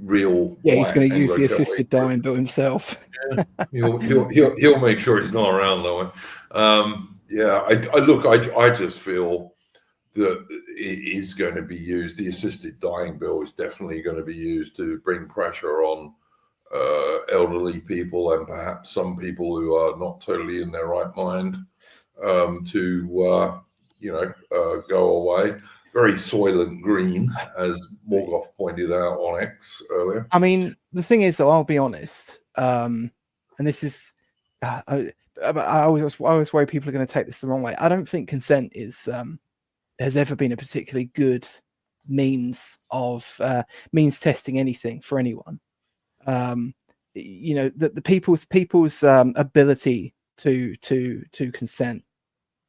real. Yeah, he's going to use the Anglo-Catholic assisted dying bill himself. Yeah, he'll make sure he's not around though. I just feel that it is going to be used. The assisted dying bill is definitely going to be used to bring pressure on elderly people and perhaps some people who are not totally in their right mind to go away. Very Soylent Green, as Morgoth pointed out on X earlier. I mean, the thing is, though, I'll be honest, and this is, I always worry people are going to take this the wrong way. I don't think consent is has ever been a particularly good means of means testing anything for anyone. The people's ability to consent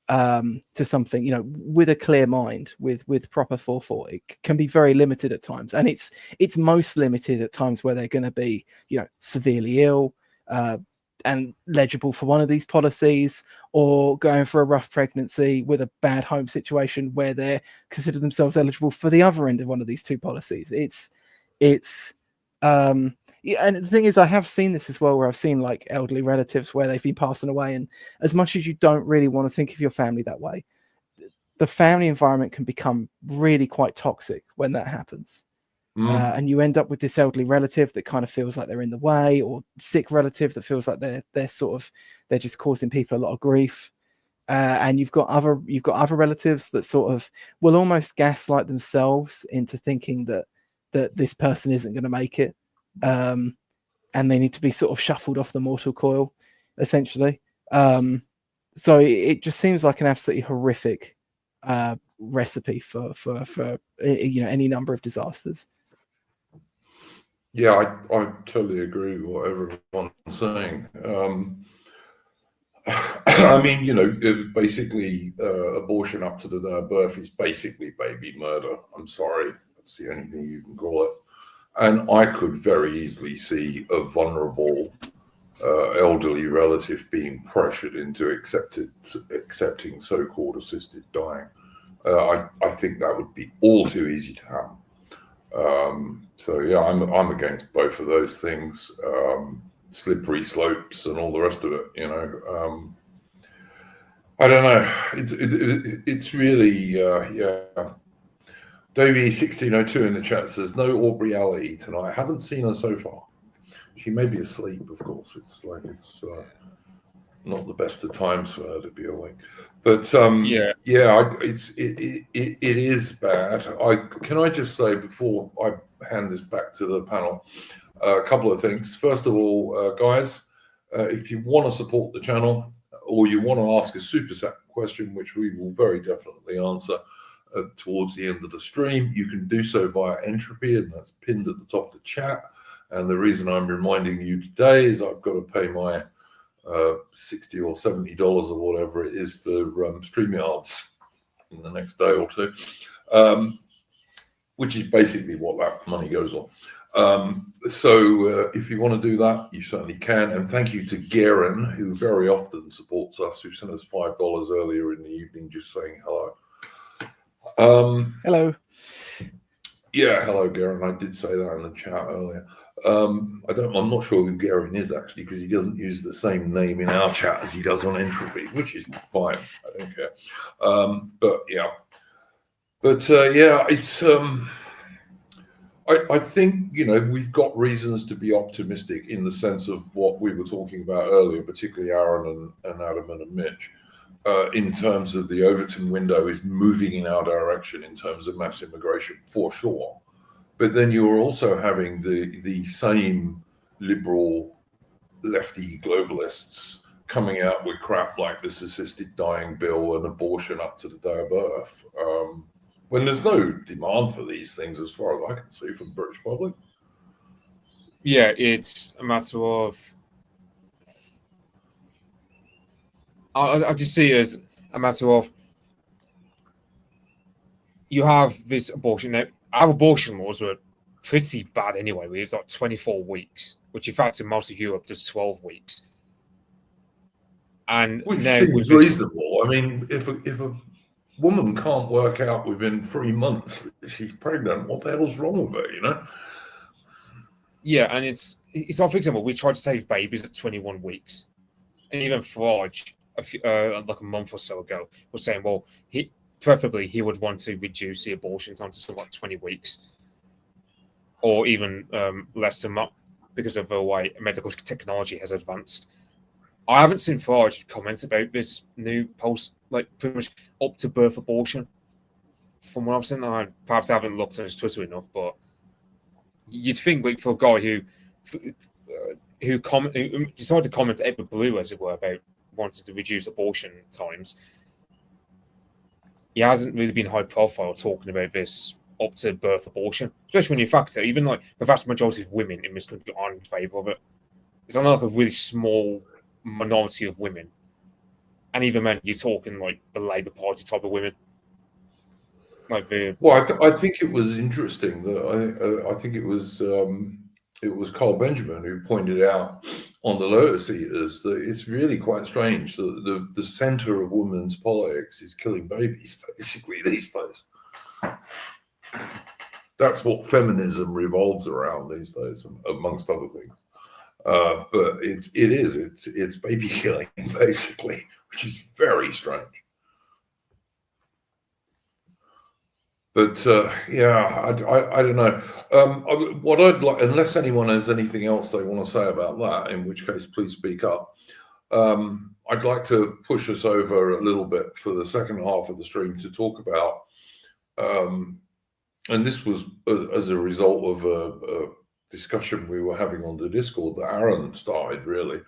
to something, with a clear mind, with proper forethought, it can be very limited at times, and it's most limited at times where they're going to be, severely ill and legible for one of these policies, or going for a rough pregnancy with a bad home situation where they consider themselves eligible for the other end of one of these two policies. And the thing is, I have seen this as well, where I've seen like elderly relatives where they've been passing away, and as much as you don't really want to think of your family that way, the family environment can become really quite toxic when that happens. And you end up with this elderly relative that kind of feels like they're in the way, or sick relative that feels like they're just causing people a lot of grief. And you've got other relatives that sort of will almost gaslight themselves into thinking that this person isn't going to make it. And they need to be sort of shuffled off the mortal coil, essentially. So it just seems like an absolutely horrific recipe for any number of disasters. Yeah, I totally agree with what everyone's saying. I mean, basically, abortion up to the day of birth is basically baby murder. I'm sorry, that's the only thing you can call it. And I could very easily see a vulnerable elderly relative being pressured into accepting so-called assisted dying. I think that would be all too easy to happen. So yeah, I'm against both of those things. Slippery slopes and all the rest of it. I don't know. It's really yeah. Davey 1602 in the chat says no Aubrey tonight. I haven't seen her so far. She may be asleep, of course. It's not the best of times for her to be awake. But it is bad. Can I just say before I hand this back to the panel, a couple of things. First of all, guys, if you want to support the channel or you want to ask a super chat question, which we will very definitely answer towards the end of the stream, you can do so via Entropy, and that's pinned at the top of the chat. And the reason I'm reminding you today is I've got to pay my $60 or $70 or whatever it is for StreamYards in the next day or two, which is basically what that money goes on. So if you want to do that, you certainly can. And thank you to Garen, who very often supports us, who sent us $5 earlier in the evening just saying hello. Hello. Yeah, hello, Garen. I did say that in the chat earlier. I'm not sure who Garen is actually, because he doesn't use the same name in our chat as he does on Entropy, which is fine. I don't care. It's I think, we've got reasons to be optimistic in the sense of what we were talking about earlier, particularly Aaron and Adam and Mitch, in terms of the Overton window is moving in our direction in terms of mass immigration, for sure. But then you're also having the same liberal lefty globalists coming out with crap like this assisted dying bill and abortion up to the day of birth, when there's no demand for these things as far as I can see from the British public. Yeah, it's a matter of... I just see it as a matter of you have this abortion. Now, our abortion laws were pretty bad anyway. We had like 24 weeks, which in fact in most of Europe does 12 weeks. And which now seems reasonable. I mean, if a woman can't work out within 3 months that she's pregnant, what the hell's wrong with her, Yeah, and it's like, for example, we tried to save babies at 21 weeks. And even Farage, like a month or so ago, was saying, well, preferably he would want to reduce the abortion time to something like 20 weeks. Or even less than that, because of the way medical technology has advanced. I haven't seen Farage comment about this new post, like pretty much up to birth abortion. From what I've seen, perhaps I haven't looked at his Twitter enough, but you'd think, like, for a guy who decided to comment out the blue, as it were, about wanting to reduce abortion times, he hasn't really been high profile talking about this up to birth abortion, especially when you factor even like the vast majority of women in this country aren't in favour of it. It's only like a really small minority of women, and even then, you're talking like the Labour Party type of women. Like I think it was interesting that I think it was Carl Benjamin who pointed out on the Lotus Eaters that it's really quite strange that the centre of women's politics is killing babies basically these days. That's what feminism revolves around these days, amongst other things. But it's baby killing basically, which is very strange. But I don't know. What I'd like, unless anyone has anything else they want to say about that, in which case please speak up. I'd like to push us over a little bit for the second half of the stream to talk about, and this was as a result of a discussion we were having on the Discord that Aaron started, really,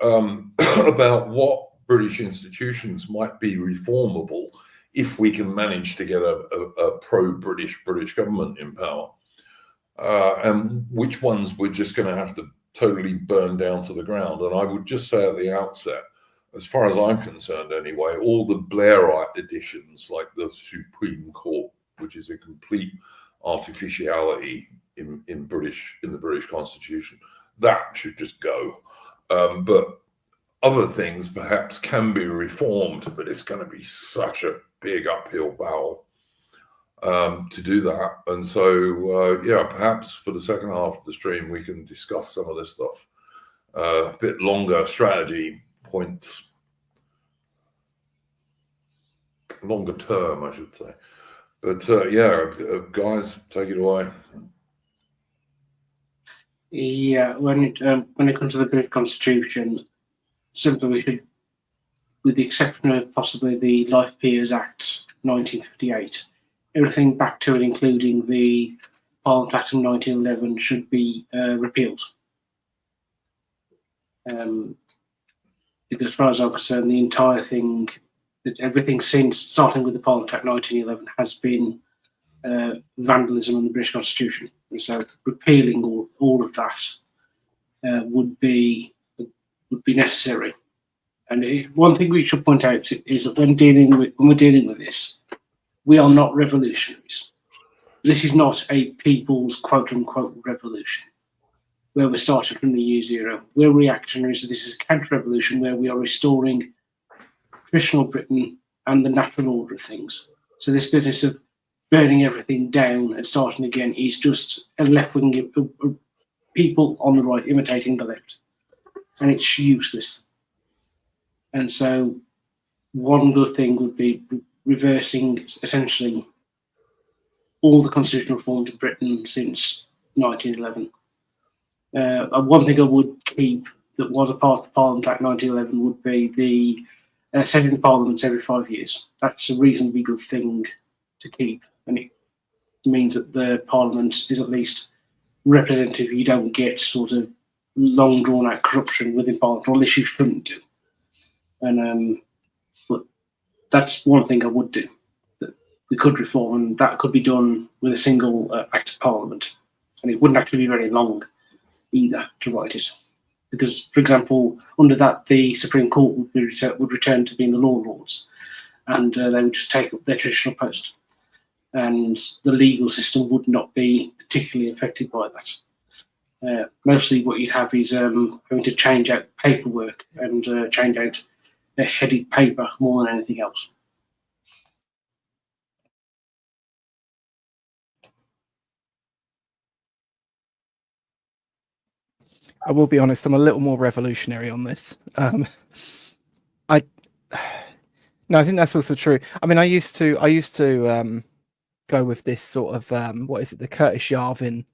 about what British institutions might be reformable if we can manage to get a pro-British government in power, and which ones we're just going to have to totally burn down to the ground. And I would just say at the outset, as far as I'm concerned anyway, all the Blairite additions, like the Supreme Court, which is a complete artificiality in the British Constitution, that should just go. But other things perhaps can be reformed, but it's going to be such a big uphill battle to do that. And so, perhaps for the second half of the stream, we can discuss some of this stuff. A bit longer strategy points, longer term, I should say. But guys, take it away. Yeah, when it comes to the British Constitution, simply we should, with the exception of possibly the Life Peers Act 1958, everything back to and including the Parliament Act of 1911 should be repealed. Because as far as I'm concerned, the entire thing, everything since starting with the Parliament Act 1911 has been vandalism in the British Constitution. And so repealing all of that would be necessary. And one thing we should point out is that when we're dealing with this, we are not revolutionaries. This is not a people's quote-unquote revolution, where we're starting from the year zero. We're reactionaries. So this is a counter-revolution where we are restoring traditional Britain and the natural order of things. So this business of burning everything down and starting again is just a left-wing people on the right imitating the left, and it's useless. And so one good thing would be reversing essentially all the constitutional reforms in Britain since 1911. One thing I would keep that was a part of the Parliament Act 1911 would be the setting the parliaments every 5 years. That's a reasonably good thing to keep, and it means that the Parliament is at least representative. You don't get sort of long drawn out corruption within Parliament, or at you shouldn't do. And but that's one thing I would do that we could reform, and that could be done with a single Act of Parliament, and it wouldn't actually be very long either to write it, because, for example, under that the Supreme Court would return to being the law lords, and they would just take up their traditional post, and the legal system would not be particularly affected by that. Mostly what you'd have is having to change out paperwork and change out a headed paper more than anything else. I will be honest, I'm a little more revolutionary on this. I think that's also true. I mean, I used to go with this sort of the Curtis Yarvin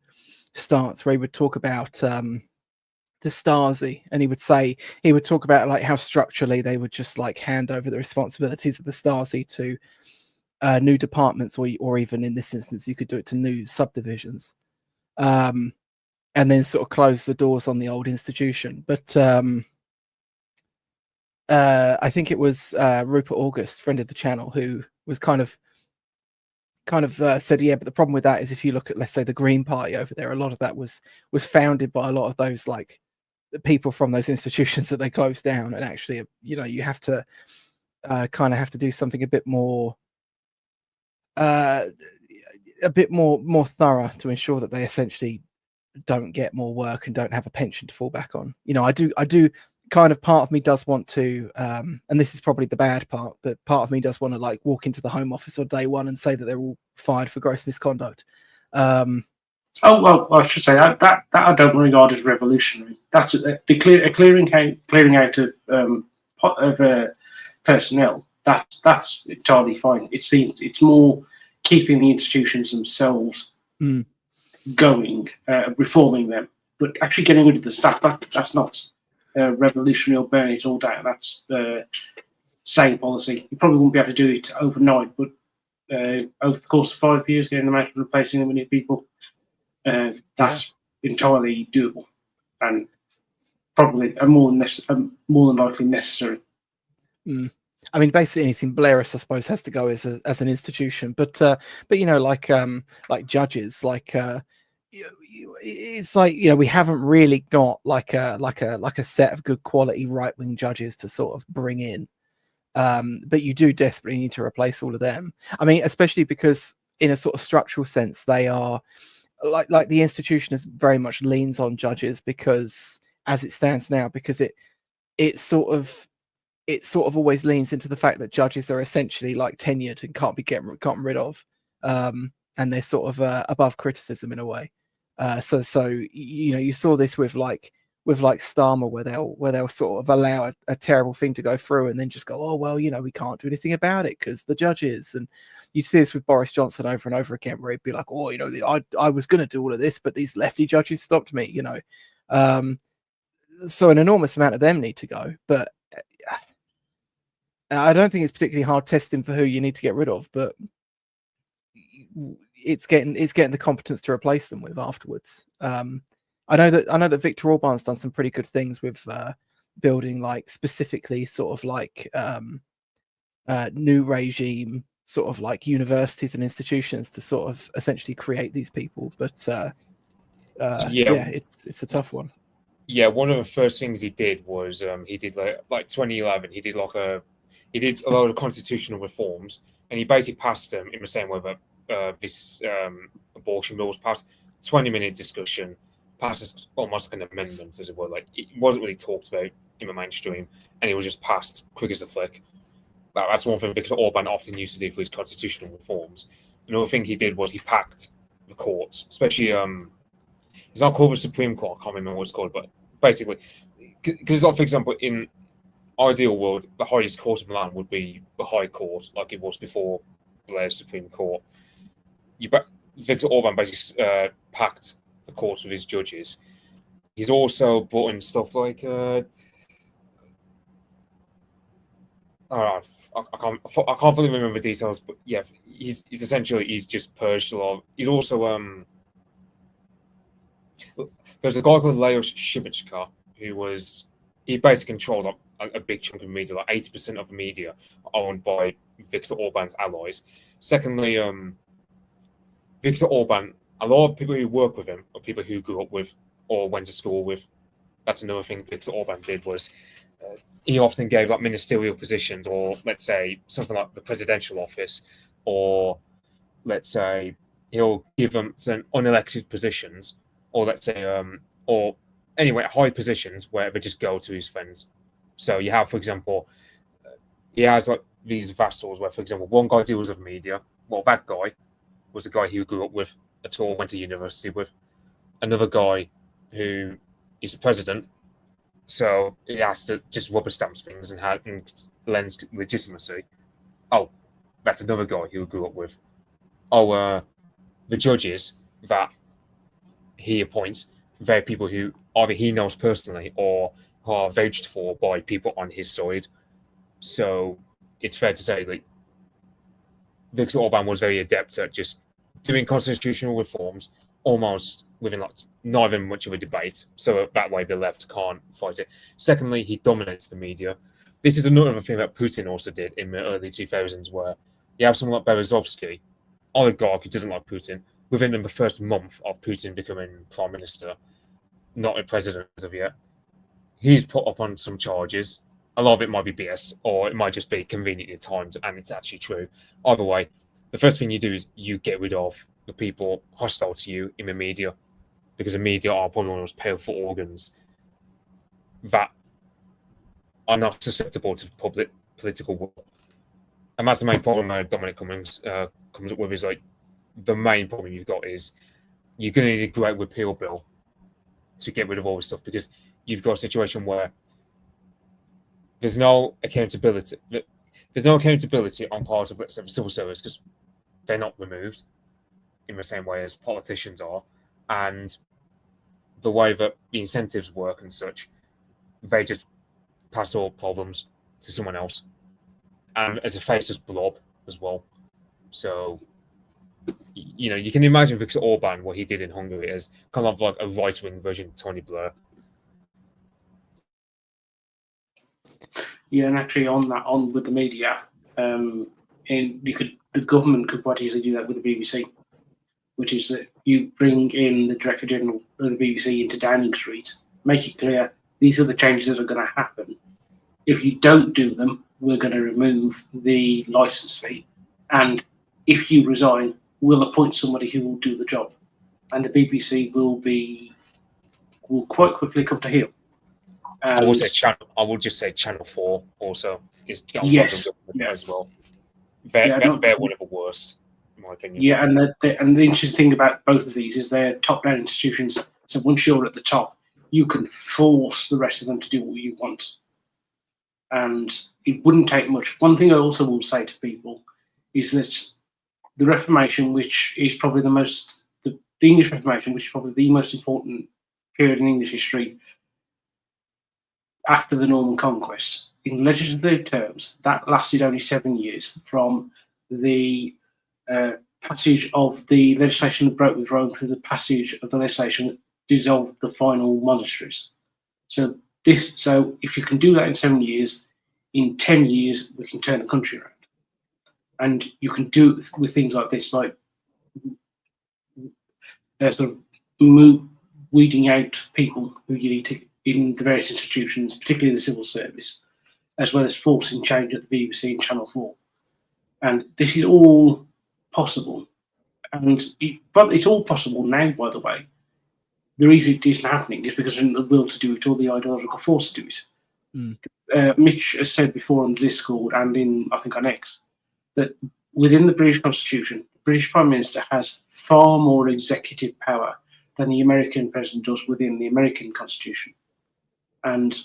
stance, where he would talk about the Stasi, and he would talk about like how structurally they would just like hand over the responsibilities of the Stasi to new departments, or even in this instance, you could do it to new subdivisions. And then sort of close the doors on the old institution. But I think it was Rupert August, friend of the channel, who was kind of said, yeah, but the problem with that is if you look at, let's say, the Green Party over there, a lot of that was founded by a lot of those like people from those institutions that they closed down. And actually, you have to kind of have to do something a bit more thorough to ensure that they essentially don't get more work and don't have a pension to fall back on. I do kind of, part of me does want to, and this is probably the bad part, but part of me does want to like walk into the Home Office on day one and say that they're all fired for gross misconduct. Oh, well, I should say that I don't regard as revolutionary. That's the clearing out of personnel. That's entirely fine. It seems it's more keeping the institutions themselves going, reforming them, but actually getting rid of the staff. That's not revolutionary or burn it all down. That's sane policy. You probably won't be able to do it overnight, but over the course of 5 years, getting them out and replacing them with new people, that's entirely doable, and probably more than likely necessary. I mean, basically anything Blairist, I suppose, has to go as an institution, but like judges, like it's like, we haven't really got like a set of good quality right wing judges to sort of bring in, but you do desperately need to replace all of them. I mean, especially because in a sort of structural sense, they are like the institution is very much leans on judges, because as it stands now, because it sort of always leans into the fact that judges are essentially like tenured and can't be gotten rid of, and they're sort of above criticism in a way. So you saw this with like Starmer, where they'll sort of allow a terrible thing to go through and then just go, oh well, we can't do anything about it because the judges. And you see this with Boris Johnson over and over again, where he'd be like, oh, I was going to do all of this, but these lefty judges stopped me. So an enormous amount of them need to go, but I don't think it's particularly hard testing for who you need to get rid of, but it's getting the competence to replace them with afterwards. I know that Viktor Orban's done some pretty good things with building like specifically sort of like new regime sort of like universities and institutions to sort of essentially create these people. But it's a tough one. Yeah, one of the first things he did was he did like 2011. He did a lot of constitutional reforms, and he basically passed them in the same way that this abortion bill was passed. 20-minute discussion, passed almost like an amendment, as it were. Like, it wasn't really talked about in the mainstream, and it was just passed quick as a flick. That's one thing Viktor Orban often used to do for his constitutional reforms. Another thing he did was he packed the courts, especially it's not called the Supreme Court. I can't remember what it's called, but basically, because, like, for example, in ideal world, the highest court of Milan would be the High Court, like it was before Blair's Supreme Court. Viktor Orban basically packed the courts with his judges. He's also brought in stuff like I can't fully remember the details, but yeah, he's just purged a lot. He's also there's a guy called Leos Shimachka he basically controlled a big chunk of media, like 80% of the media owned by Viktor Orban's allies. Secondly, Viktor Orban, a lot of people who work with him are people who grew up with or went to school with. That's another thing Viktor Orban did was he often gave like ministerial positions, or let's say something like the presidential office, or let's say he'll give them some unelected positions, or let's say or anyway high positions where they just go to his friends. So you have, for example, he has like these vassals where, for example, one guy deals with media. Well, that guy was a guy he grew up with at all, went to university with. Another guy who is the president, so he has to just rubber stamps things and lends legitimacy. Oh, that's another guy who grew up with. Oh, the judges that he appoints, they're people who either he knows personally or are vouched for by people on his side. So it's fair to say that Viktor Orban was very adept at just doing constitutional reforms almost within like not even much of a debate. So that way the left can't fight it. Secondly, he dominates the media. This is another thing that Putin also did in the early 2000s, where you have someone like Berezovsky, oligarch who doesn't like Putin. Within the first month of Putin becoming prime minister, not a president as of yet, he's put up on some charges. A lot of it might be BS, or it might just be conveniently timed, and it's actually true. Either way, the first thing you do is you get rid of the people hostile to you in the media, because the media are probably one of those powerful organs that are not susceptible to public political war. And that's the main problem that Dominic Cummings comes up with, is like the main problem you've got is you're going to need a great repeal bill to get rid of all this stuff, because you've got a situation where there's no accountability. There's no accountability on part of, let's say, the civil service, because they're not removed in the same way as politicians are, and the way that the incentives work and such, they just pass all problems to someone else, and as a faceless blob as well. So, you know, you can imagine Viktor Orban, what he did in Hungary, as kind of like a right-wing version of Tony Blair. Yeah, and actually on with the media, and the government could quite easily do that with the BBC, which is that you bring in the Director General of the BBC into Downing Street, make it clear these are the changes that are going to happen. If you don't do them, we're going to remove the licence fee, and if you resign, we'll appoint somebody who will do the job, and the BBC will quite quickly come to heel. I will just say Channel 4 also is yes, as well. They're one of the worst, in my opinion. Yeah, and the interesting thing about both of these is they're top-down institutions. So once you're at the top, you can force the rest of them to do what you want, and it wouldn't take much. One thing I also will say to people is that the Reformation, which is probably the English Reformation, which is probably the most important period in English history after the Norman Conquest, in legislative terms, that lasted only 7 years, from the passage of the legislation that broke with Rome to the passage of the legislation that dissolved the final monasteries. So if you can do that in 7 years, in 10 years we can turn the country around. And you can do it with things like this, like sort of weeding out people who you need to in the various institutions, particularly the civil service, as well as forcing change at the BBC and Channel 4. And this is all possible. But it's all possible now, by the way. The reason it isn't happening is because there's the will to do it or the ideological force to do it. Mm. Mitch has said before on Discord and in, I think, on X, that within the British Constitution, the British Prime Minister has far more executive power than the American President does within the American Constitution. And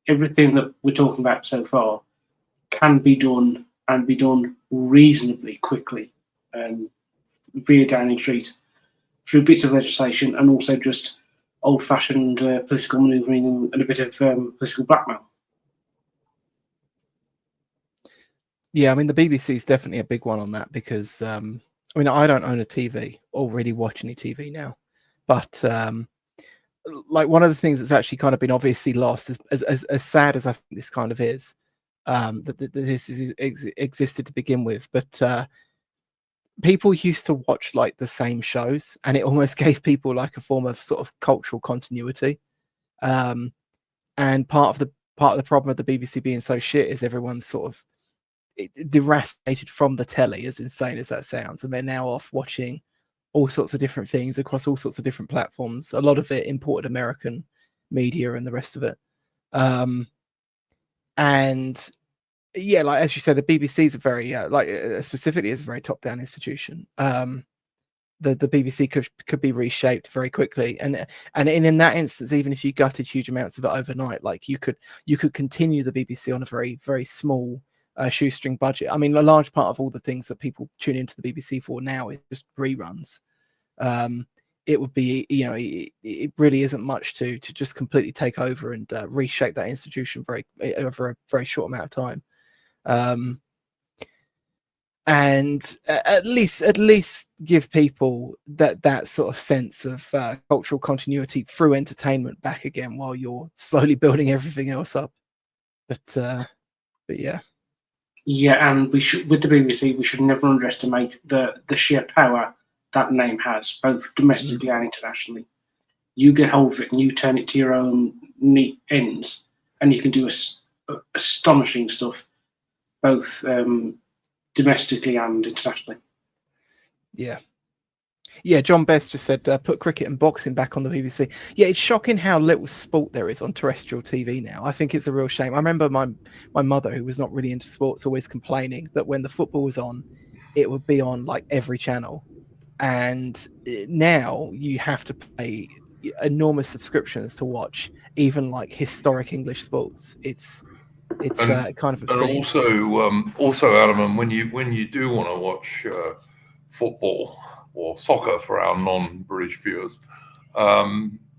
everything that we're talking about so far can be done, and be done reasonably quickly, via Downing Street through bits of legislation and also just old-fashioned political manoeuvring and a bit of political blackmail. Yeah, I mean, the BBC is definitely a big one on that because, I mean, I don't own a TV or really watch any TV now, but like one of the things that's actually kind of been obviously lost, as sad as I think this kind of is, that this existed to begin with, but people used to watch like the same shows, and it almost gave people like a form of sort of cultural continuity. And part of the problem of the BBC being so shit is everyone's sort of deracinated from the telly, as insane as that sounds, and they're now off watching all sorts of different things across all sorts of different platforms. A lot of it imported American media and the rest of it. And yeah, like as you said, the BBC is a very specifically is a very top-down institution. The BBC could be reshaped very quickly, and in that instance, even if you gutted huge amounts of it overnight, like you could continue the BBC on a very, very small shoestring budget. I mean, a large part of all the things that people tune into the BBC for now is just reruns. It would be, it really isn't much to just completely take over and reshape that institution over a very short amount of time. And at least give people that sort of sense of cultural continuity through entertainment back again while you're slowly building everything else up. But yeah. Yeah, and we should, with the BBC, we should never underestimate the sheer power that name has, both domestically and internationally. You get hold of it and you turn it to your own neat ends, and you can do astonishing stuff, both domestically and internationally. Yeah, John Best just said, put cricket and boxing back on the BBC. Yeah, it's shocking how little sport there is on terrestrial TV now. I think it's a real shame. I remember my mother, who was not really into sports, always complaining that when the football was on, it would be on like every channel. And now you have to pay enormous subscriptions to watch even like historic English sports. It's kind of obscene. And also, Adam, when you do want to watch football or soccer for our non-British viewers,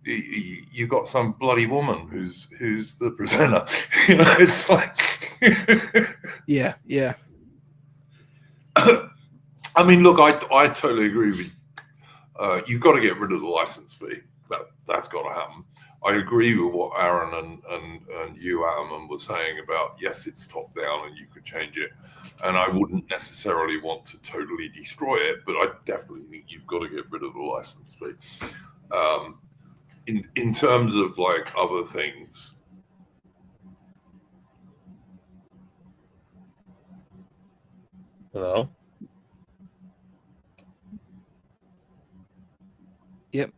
you got some bloody woman who's the presenter. It's like yeah. I mean, look, I totally agree with you've got to get rid of the license fee. That's got to happen. I agree with what Aaron and you, Adam, were saying about, yes, it's top down and you could change it. And I wouldn't necessarily want to totally destroy it, but I definitely think you've got to get rid of the license fee. In terms of like other things. Hello? Yep.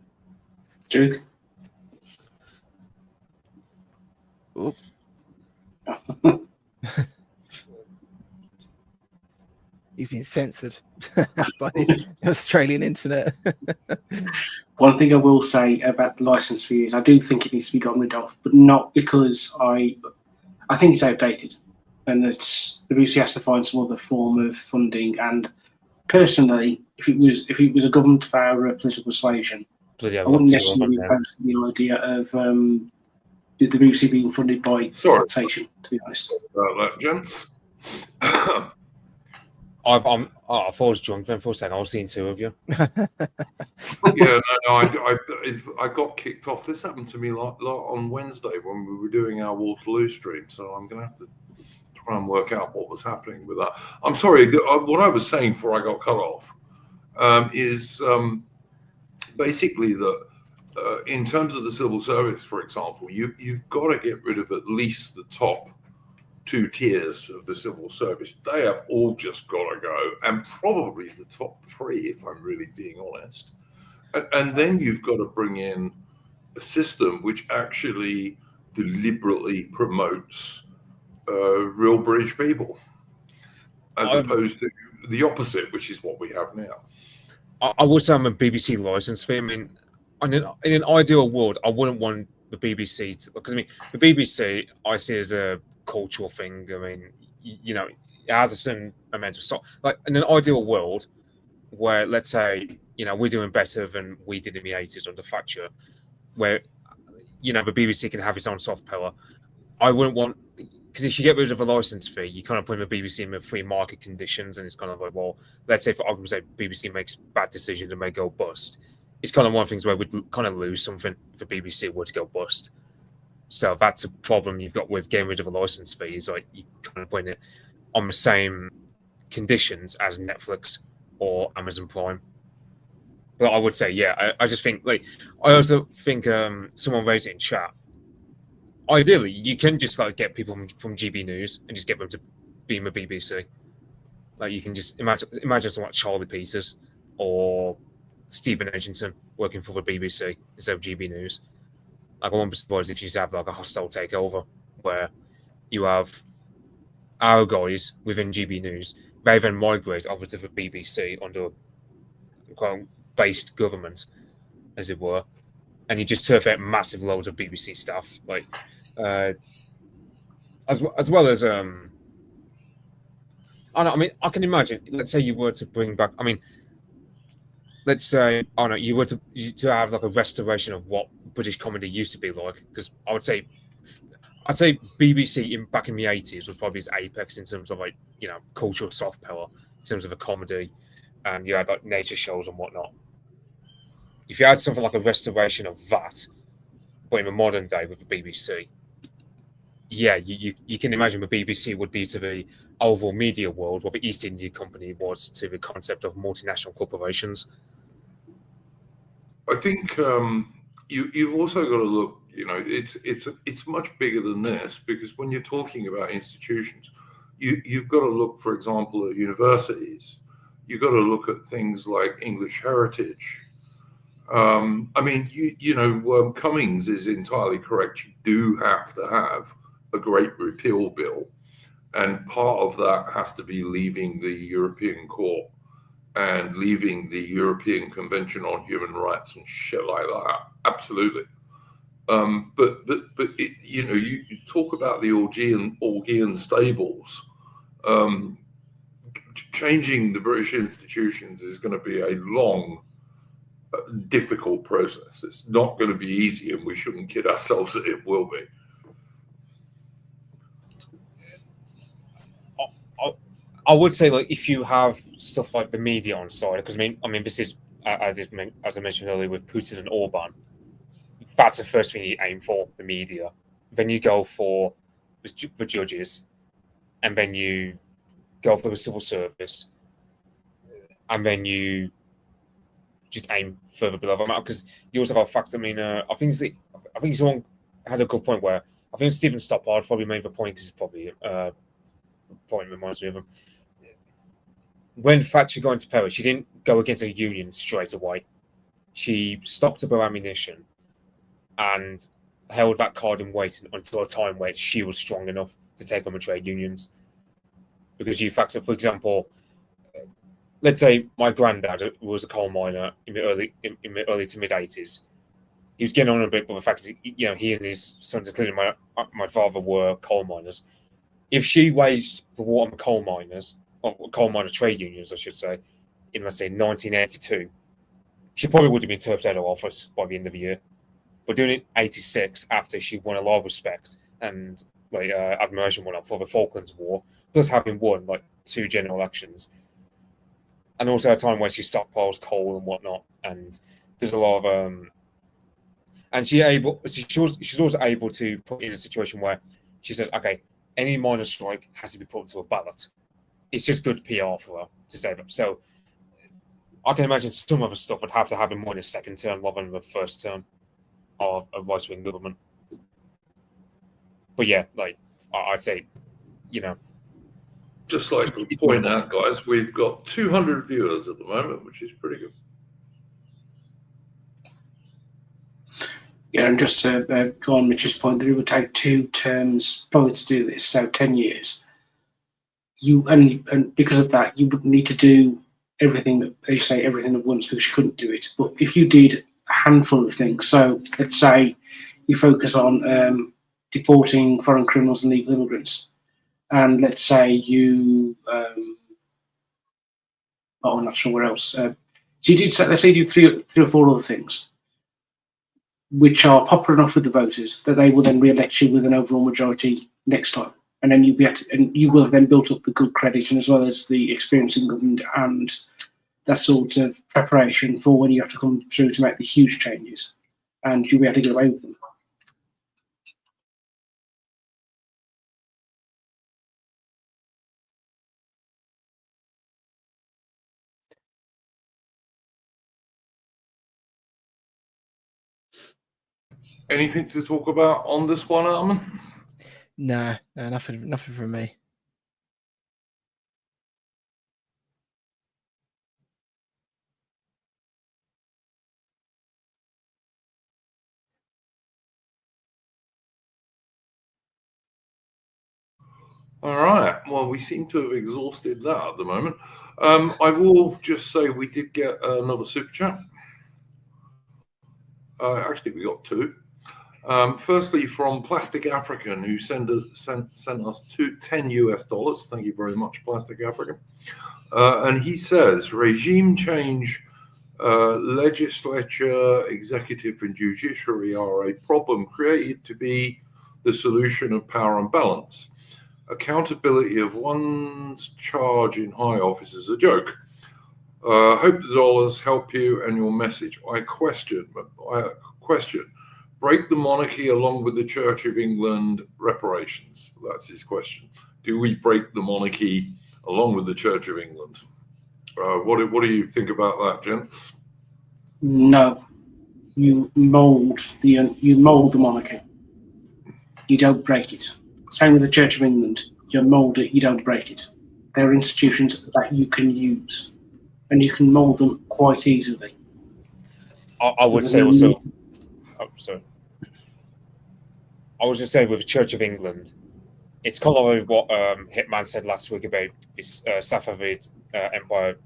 Duke? Oh. He's been censored by the Australian internet. One thing I will say about the license fee is I do think it needs to be gotten rid of, but not because I think it's outdated and that the BBC has to find some other form of funding. And personally, if it was a government power or political persuasion, I wouldn't necessarily be opposed to the idea of the BBC being funded by taxation, to be honest. Gents. I thought it was drunk then for a second. I was seeing two of you. Yeah, no, I got kicked off. This happened to me on Wednesday when we were doing our Waterloo stream. So I'm going to have to try and work out what was happening with that. I'm sorry. What I was saying before I got cut off is basically that in terms of the civil service, for example, you've got to get rid of at least the top two tiers of the civil service. They have all just got to go, and probably the top three, if I'm really being honest. And then you've got to bring in a system which actually deliberately promotes real British people, as opposed to the opposite, which is what we have now. I would say I'm a BBC license fee. I mean, in an ideal world, I wouldn't want the BBC to, because I mean, the BBC I see as a cultural thing. I mean, it has a certain amount of stock. Like in an ideal world, where, let's say, we're doing better than we did in the 80s under Thatcher, where, the BBC can have its own soft power. I wouldn't want, because if you get rid of a license fee, you kind of put the BBC in the free market conditions, and it's kind of like, well, let's say for argument's sake, BBC makes bad decisions and may go bust. It's kind of one of the things where we'd kind of lose something if the BBC were to go bust. So that's a problem you've got with getting rid of a license fee. Is like you kind of putting it on the same conditions as Netflix or Amazon Prime. But I would say, yeah, I just think, like, I also think someone raised it in chat. Ideally, you can just like get people from GB News and just get them to be in the BBC. Like, you can just imagine someone like Charlie Peters or Stephen Edgington working for the BBC instead of GB News. Like, I wouldn't be surprised if you just have like a hostile takeover where you have our guys within GB News, they then migrate over to the BBC under a based government, as it were, and you just turf out massive loads of BBC staff, like as well as I can imagine. Let's say you were to bring back. Let's say you were to have like a restoration of what British comedy used to be like, because I'd say BBC back in the 80s was probably its apex in terms of like cultural soft power in terms of a comedy, and you had like nature shows and whatnot. If you had something like a restoration of that, but in the modern day with the BBC, yeah, you can imagine the BBC would be to the overall media world what the East India Company was to the concept of multinational corporations. I think you've also got to look. It's much bigger than this, because when you're talking about institutions, you've got to look, for example, at universities. You've got to look at things like English heritage. Cummings is entirely correct. You do have to have a great repeal bill, and part of that has to be leaving the European Court and leaving the European Convention on Human Rights and shit like that. Absolutely. But you talk about the Augean stables. Changing the British institutions is going to be a long, difficult process. It's not going to be easy, and we shouldn't kid ourselves that it will be. I would say, like, if you have stuff like the media on side, because this is as I mentioned earlier with Putin and Orban, that's the first thing you aim for, the media. Then you go for the judges, and then you go for the civil service, and then you just aim further below that, because you also got a fact. I think someone had a good point where I think Stephen Stoppard probably made the point, because it's probably point reminds me of him. When Thatcher got into power, she didn't go against a union straight away. She stocked up her ammunition and held that card in waiting until a time where she was strong enough to take on the trade unions. Because you factor, for example, let's say my granddad was a coal miner in the early to mid 80s. He was getting on a bit, but the fact is, he and his sons, including my father, were coal miners. If she waged the war on coal miners, or coal miner trade unions, I should say, in, let's say, 1982, she probably would have been turfed out of office by the end of the year. But doing it in 86, after she won a lot of respect and admiration went up for the Falklands War, plus having won like 2 general elections, and also a time when she stockpiles coal and whatnot, and there's a lot of and she's also able to put in a situation where she says, okay, any minor strike has to be put to a ballot. It's just good PR for her to say that. So I can imagine some of the stuff would have to have in more in the second term rather than the first term of a right-wing government. But yeah, like I'd say, just like to point out, guys, we've got 200 viewers at the moment, which is pretty good. Yeah, and just to go on Mitch's point, that it would take 2 terms probably to do this, so 10 years. And because of that, you would need to do everything at once, because you couldn't do it. But if you did a handful of things, so let's say you focus on deporting foreign criminals and legal immigrants, and let's say you Oh, I'm not sure where else. So you did say, let's say you do three or four other things, which are popular enough with the voters that they will then re-elect you with an overall majority next time, and then you will have then built up the good credit, and as well as the experience in government and that sort of preparation for when you have to come through to make the huge changes, and you'll be able to get away with them. Anything to talk about on this one, Armin? No, nothing from me. All right. Well, we seem to have exhausted that at the moment. I will just say we did get another super chat. Actually, we got two. Firstly, from Plastic African, who sent us $10 US. Thank you very much, Plastic African. And he says, regime change, legislature, executive, and judiciary are a problem created to be the solution of power imbalance. Accountability of one's charge in high office is a joke. Hope the dollars help you and your message. I question, break the monarchy along with the Church of England reparations. That's his question. Do we break the monarchy along with the Church of England? What do you think about that, gents? No, you mould the monarchy. You don't break it. Same with the Church of England. You mould it, you don't break it. They're institutions that you can use, and you can mould them quite easily. I would say also. Oh, sorry. I was just saying with the Church of England, it's kind of like what Hitman said last week about this Safavid empire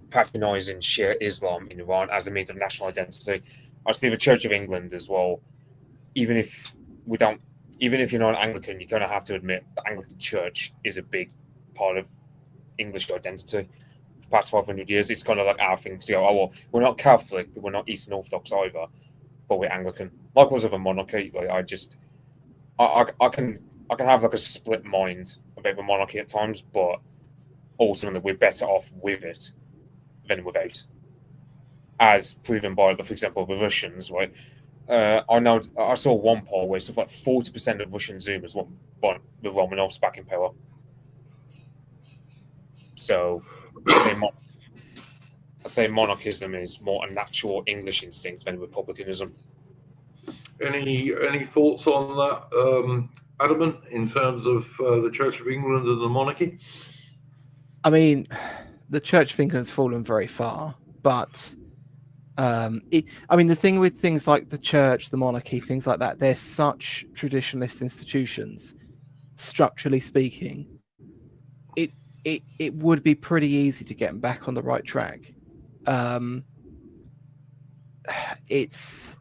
patronising Shia Islam in Iran as a means of national identity. I see the Church of England as well. Even if you're not an Anglican, you're going to have to admit the Anglican Church is a big part of English identity. For the past 500 years, it's kind of like our thing to go, oh, well, we're not Catholic, but we're not Eastern Orthodox either, but we're Anglican. Likewise with a monarchy, like I can have like a split mind about the monarchy at times, but ultimately we're better off with it than without. As proven by, for example, the Russians, right? I saw one poll where it's like 40% of Russian Zoomers want the Romanovs back in power. So I'd say monarchism is more a natural English instinct than republicanism. Any thoughts on that, Adamant, in terms of the Church of England and the monarchy? I mean, the Church of England's fallen very far, but the thing with things like the church, the monarchy, things like that, they're such traditionalist institutions. Structurally speaking, it would be pretty easy to get them back on the right track. It's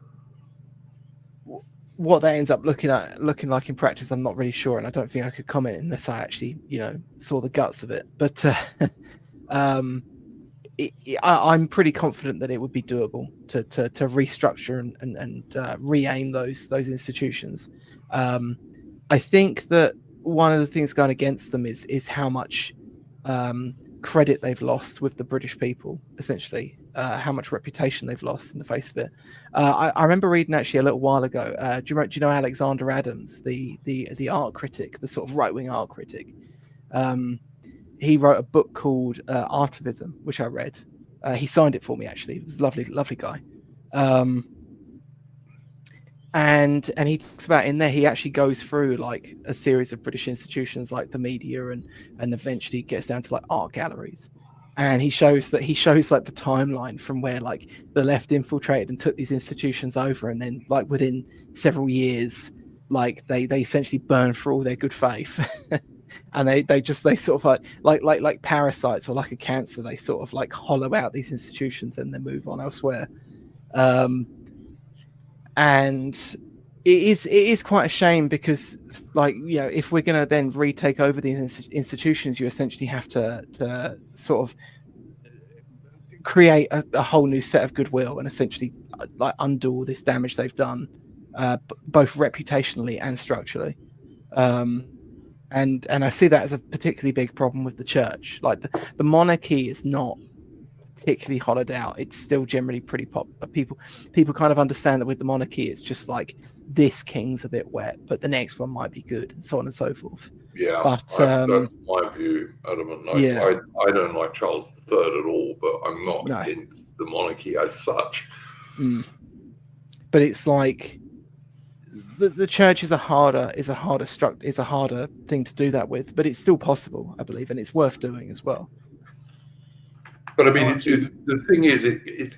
what that ends up looking like in practice. I'm not really sure, and I don't think I could comment unless I actually, saw the guts of it. But I'm pretty confident that it would be doable to restructure and re-aim those institutions. I think that one of the things going against them is how much credit they've lost with the British people, essentially, how much reputation they've lost in the face of it. I remember reading actually a little while ago. Do you know Alexander Adams, the art critic, the sort of right-wing art critic? He wrote a book called Artivism, which I read. He signed it for me, actually. He was a lovely guy. And he talks about in there, he actually goes through like a series of British institutions like the media and eventually gets down to like art galleries. And he shows like the timeline from where like the left infiltrated and took these institutions over, and then like within several years, like they essentially burn for all their good faith. And they sort of like parasites or like a cancer, they sort of like hollow out these institutions and then move on elsewhere. And it is quite a shame because, like, if we're going to then retake over these institutions, you essentially have to sort of create a whole new set of goodwill and essentially like undo all this damage they've done, both reputationally and structurally. And I see that as a particularly big problem with the church. Like the monarchy is not particularly hollowed out. It's still generally pretty popular. People kind of understand that with the monarchy, it's just like this king's a bit wet, but the next one might be good, and so on and so forth. Yeah, but that's my view, Adam. And yeah. I don't like Charles III at all, but I'm not No. against the monarchy as such. But it's like the church is a harder thing to do that with, but it's still possible, I believe, and it's worth doing as well. But I mean, the thing is,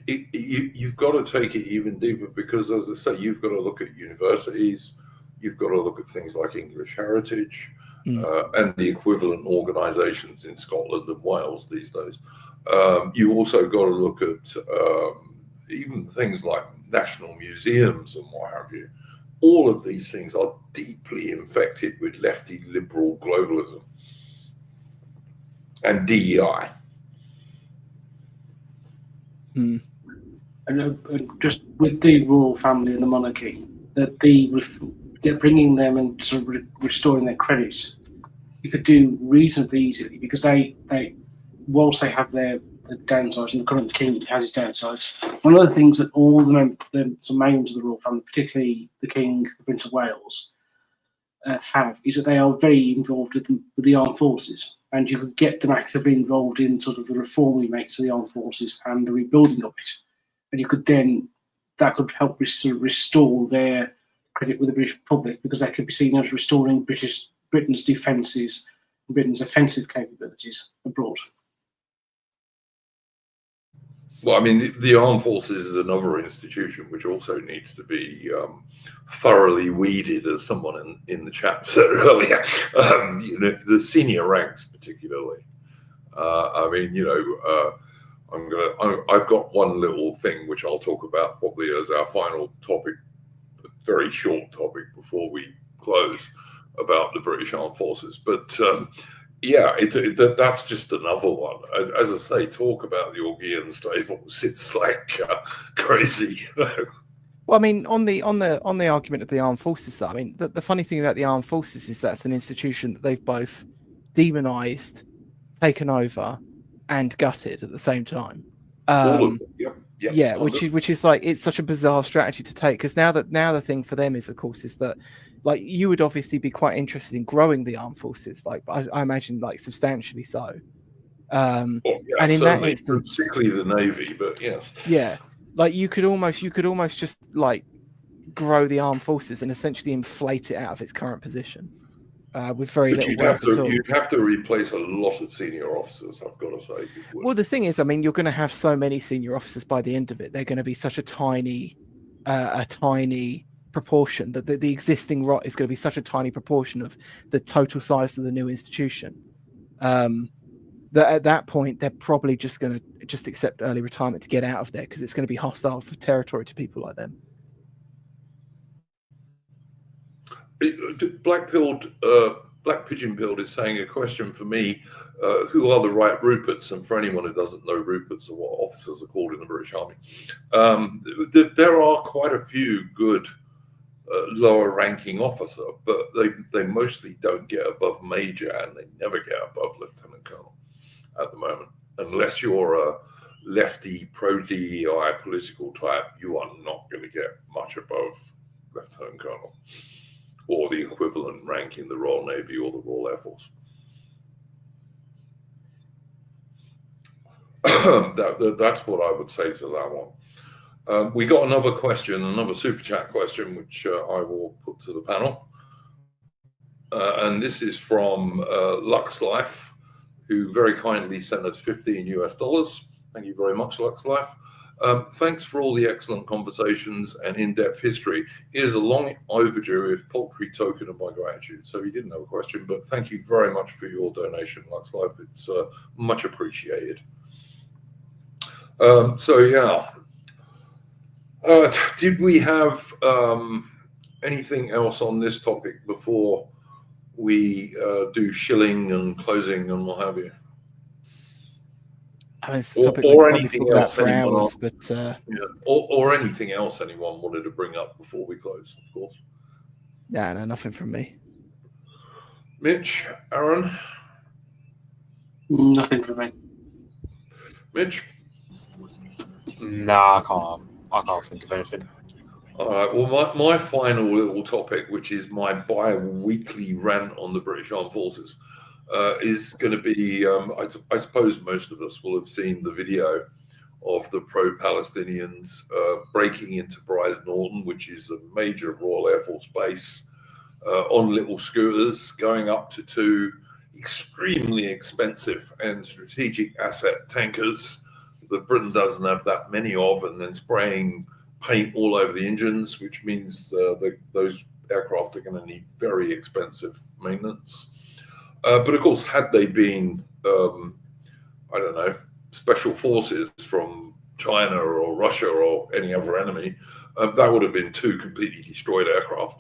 you've got to take it even deeper because, as I say, you've got to look at universities, you've got to look at things like English Heritage and the equivalent organisations in Scotland and Wales these days. You also got to look at even things like national museums and what have you. All of these things are deeply infected with lefty liberal globalism and DEI. And just with the royal family and the monarchy, that bringing them and sort of restoring their credits, you could do reasonably easily because they whilst they have their downsides, and the current king has his downsides. One of the things that all the members of the royal family, particularly the king, the Prince of Wales, have is that they are very involved with the armed forces, and you could get them actively involved in sort of the reform we make to the armed forces and the rebuilding of it, and you could then that could help restore their credit with the British public because that could be seen as restoring Britain's defences and Britain's offensive capabilities abroad. Well, I mean, the armed forces is another institution which also needs to be thoroughly weeded, as someone in the chat said earlier. The senior ranks, particularly. I mean, I've got one little thing which I'll talk about probably as our final topic, a very short topic before we close, about the British Armed Forces, but. Yeah, that's just another one. As I say, talk about the Augean stables. It's like crazy. Well, I mean, on the argument of the armed forces, I mean, the funny thing about the armed forces is that's an institution that they've both demonized, taken over, and gutted at the same time. All of them. Yep. Yeah, which is like, it's such a bizarre strategy to take because now the thing for them is, of course, is that like you would obviously be quite interested in growing the armed forces, like I imagine, like substantially so. And in that instance, particularly the Navy, but yes, yeah, like you could almost just like grow the armed forces and essentially inflate it out of its current position with very little work at all. You'd have to replace a lot of senior officers, I've got to say. Well, the thing is, I mean, you're going to have so many senior officers by the end of it. They're going to be such a tiny proportion that the existing rot is going to be such a tiny proportion of the total size of the new institution that at that point they're probably just going to just accept early retirement to get out of there because it's going to be hostile for territory to people like them. Black Pigeon Pilled is saying a question for me: who are the right Ruperts? And for anyone who doesn't know, Ruperts are what officers are called in the British Army. There are quite a few good lower ranking officer, but they mostly don't get above major and they never get above lieutenant colonel at the moment. Unless you're a lefty pro-DEI political type, you are not going to get much above lieutenant colonel or the equivalent rank in the Royal Navy or the Royal Air Force. That's what I would say to that one. We got another question, another super chat question, which I will put to the panel. And this is from Lux Life, who very kindly sent us $15. Thank you very much, Lux Life. Thanks for all the excellent conversations and in-depth history. Here's a long overdue, if paltry, token of my gratitude. So he didn't have a question, but thank you very much for your donation, Lux Life. It's much appreciated. Did we have anything else on this topic before we do shilling and closing and what have you? I mean, it's a topic we or could probably anything talk about else for anyone hours, but or anything else anyone wanted to bring up before we close, of course. yeah, no, nothing from me. Mitch, Aaron, Nothing for me. Mitch. Nah, I can't think of anything. All right. Well, my final little topic, which is my bi-weekly rant on the British Armed Forces, is going to be. I suppose most of us will have seen the video of the pro-Palestinians breaking into Brize Norton, which is a major Royal Air Force base, on little scooters, going up to two extremely expensive and strategic asset tankers that Britain doesn't have that many of, and then spraying paint all over the engines, which means those aircraft are going to need very expensive maintenance. But of course, had they been, I don't know, special forces from China or Russia or any other enemy, that would have been two completely destroyed aircraft.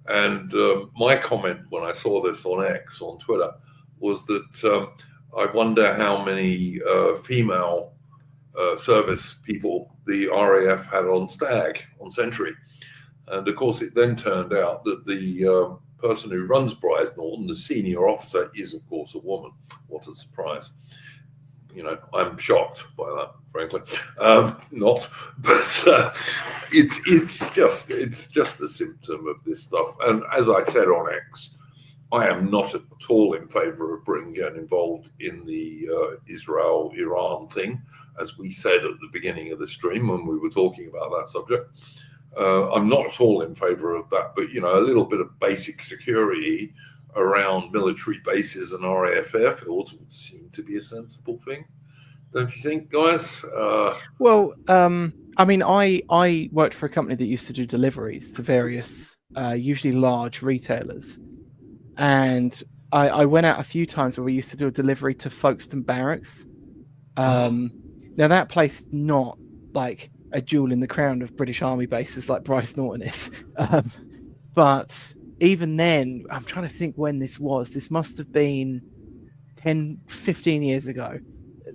And my comment when I saw this on X, on Twitter, was that I wonder how many female service people the RAF had on Stag, on Sentry. And of course, it then turned out that the person who runs Brize Norton, the senior officer, is of course a woman. What a surprise. You know, I'm shocked by that, frankly. Not, but it's just a symptom of this stuff. And as I said on X, I am not at all in favour of Britain getting involved in the Israel-Iran thing, as we said at the beginning of the stream when we were talking about that subject. I'm not at all in favour of that, but, you know, a little bit of basic security around military bases and RAF airfields would seem to be a sensible thing. Don't you think, guys? Well, I mean, I worked for a company that used to do deliveries to various, usually large retailers. And I went out a few times where we used to do a delivery to Folkestone Barracks. Now, that place is not like a jewel in the crown of British Army bases like Brize Norton is. But even then, I'm trying to think when this was. This must have been 10, 15 years ago.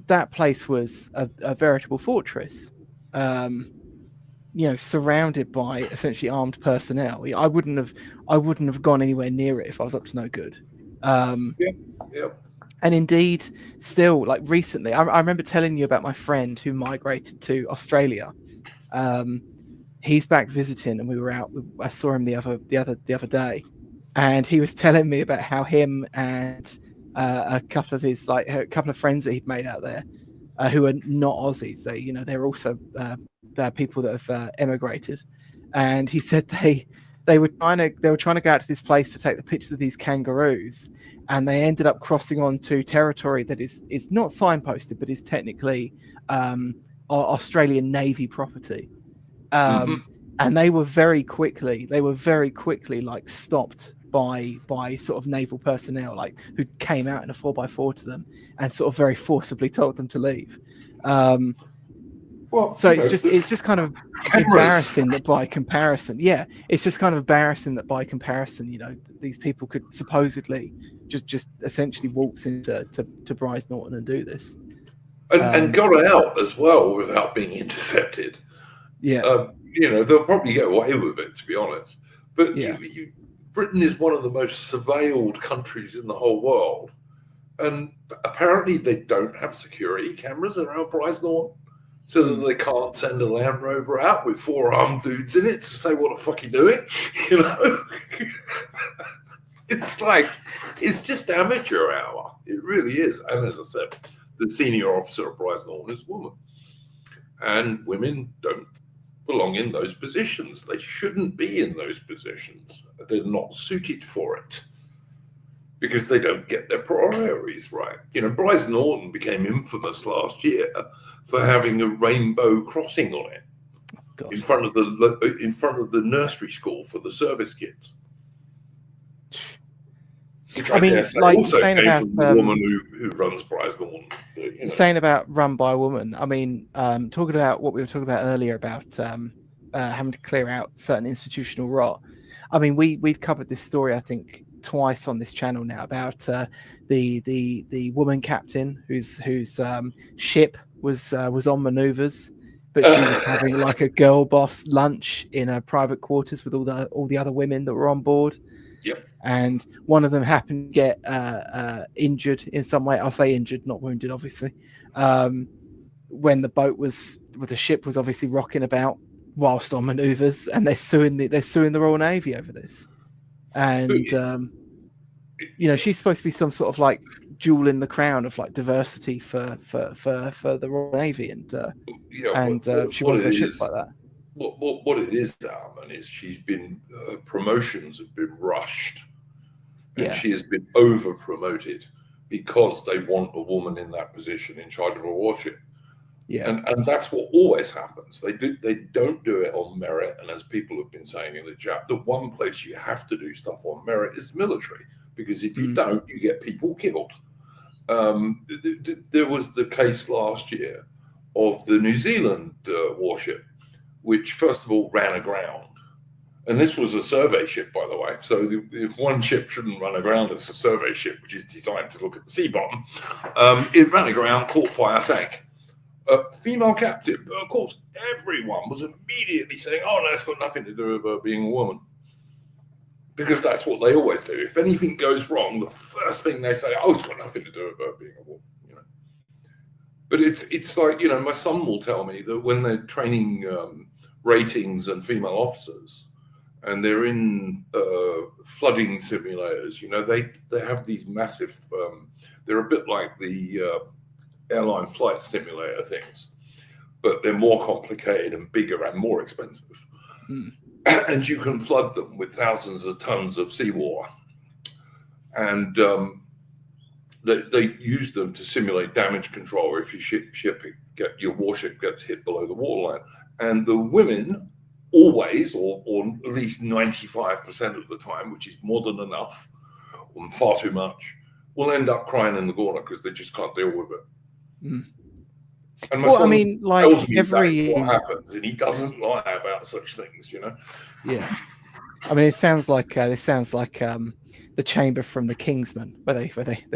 That place was a veritable fortress, you know, surrounded by essentially armed personnel. I wouldn't have gone anywhere near it if I was up to no good. Yeah. And indeed, still, like recently, I remember telling you about my friend who migrated to Australia. He's back visiting, and we were out. I saw him the other day, and he was telling me about how him and a couple of friends that he'd made out there, who are not Aussies. They're also they're people that have emigrated, and he said they were trying to go out to this place to take the pictures of these kangaroos, and they ended up crossing onto territory that is not signposted, but is technically Australian Navy property. And they were very quickly like stopped by sort of naval personnel, like who came out in a 4x4 to them and sort of very forcibly told them to leave. Well, so it's just kind of embarrassing that by comparison, you know, these people could supposedly just essentially waltz into Brize Norton and do this, and got out as well without being intercepted. Yeah. You know, they'll probably get away with it, to be honest. But Yeah. Britain is one of the most surveilled countries in the whole world. And apparently they don't have security cameras around Brize Norton, so that they can't send a Land Rover out with 4 armed dudes in it to say, what the fuck are you doing? You know? It's just amateur hour. It really is. And as I said, the senior officer of Brize Norton is a woman. And women don't belong in those positions. They shouldn't be in those positions. They're not suited for it because they don't get their priorities right. You know, Brize Norton became infamous last year for having a rainbow crossing on it in front of the nursery school for the service kids. Which I mean, like also came from the woman who runs Brize Norton. You know. Saying about run by a woman, I mean, talking about what we were talking about earlier about having to clear out certain institutional rot. I mean, we've covered this story, I think, twice on this channel now about the woman captain whose ship was on manoeuvres, but she was having like a girl boss lunch in her private quarters with all the other women that were on board. Yep. And one of them happened to get injured in some way. I'll say injured, not wounded, obviously. When the ship was obviously rocking about whilst on manoeuvres, and they're suing the Royal Navy over this. And she's supposed to be some sort of like jewel in the crown of like diversity for the Royal Navy, and she runs her ships like that. What it is, Alman, is she's been promotions have been rushed, and she has been over promoted because they want a woman in that position in charge of a warship. Yeah, and that's what always happens. They don't do it on merit, and as people have been saying in the chat, the one place you have to do stuff on merit is the military, because if you don't, you get people killed. There was the case last year of the New Zealand warship, which first of all ran aground, and this was a survey ship, by the way. So if one ship shouldn't run aground, it's a survey ship, which is designed to look at the sea bottom. It ran aground, caught fire, sank. Female captain, but of course, everyone was immediately saying, "Oh no, it's got nothing to do with her being a woman," because that's what they always do. If anything goes wrong, the first thing they say, "Oh, it's got nothing to do with her being a woman." But it's like, my son will tell me that when they're training ratings and female officers, and they're in flooding simulators, they have these massive. They're a bit like the airline flight simulator things, but they're more complicated and bigger and more expensive. And you can flood them with thousands of tons of seawater, and they use them to simulate damage control if your warship gets hit below the waterline. And the women always, or at least 95% of the time, which is more than enough, or far too much, will end up crying in the corner because they just can't deal with it. And my son tells me that's what happens, and he doesn't lie about such things, Yeah, I mean, it sounds like the chamber from the Kingsman, where they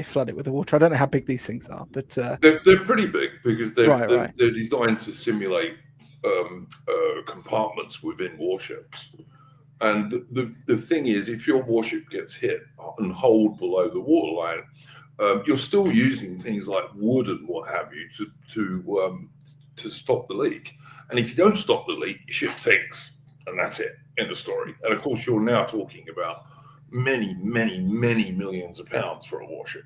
flood it with the water. I don't know how big these things are, but they're pretty big, because they're designed to simulate compartments within warships. And the thing is, if your warship gets hit and holed below the waterline, you're still using things like wood and what have you to stop the leak. And if you don't stop the leak, your ship sinks, and that's it. End of story. And of course, you're now talking about many, many, many millions of pounds for a warship.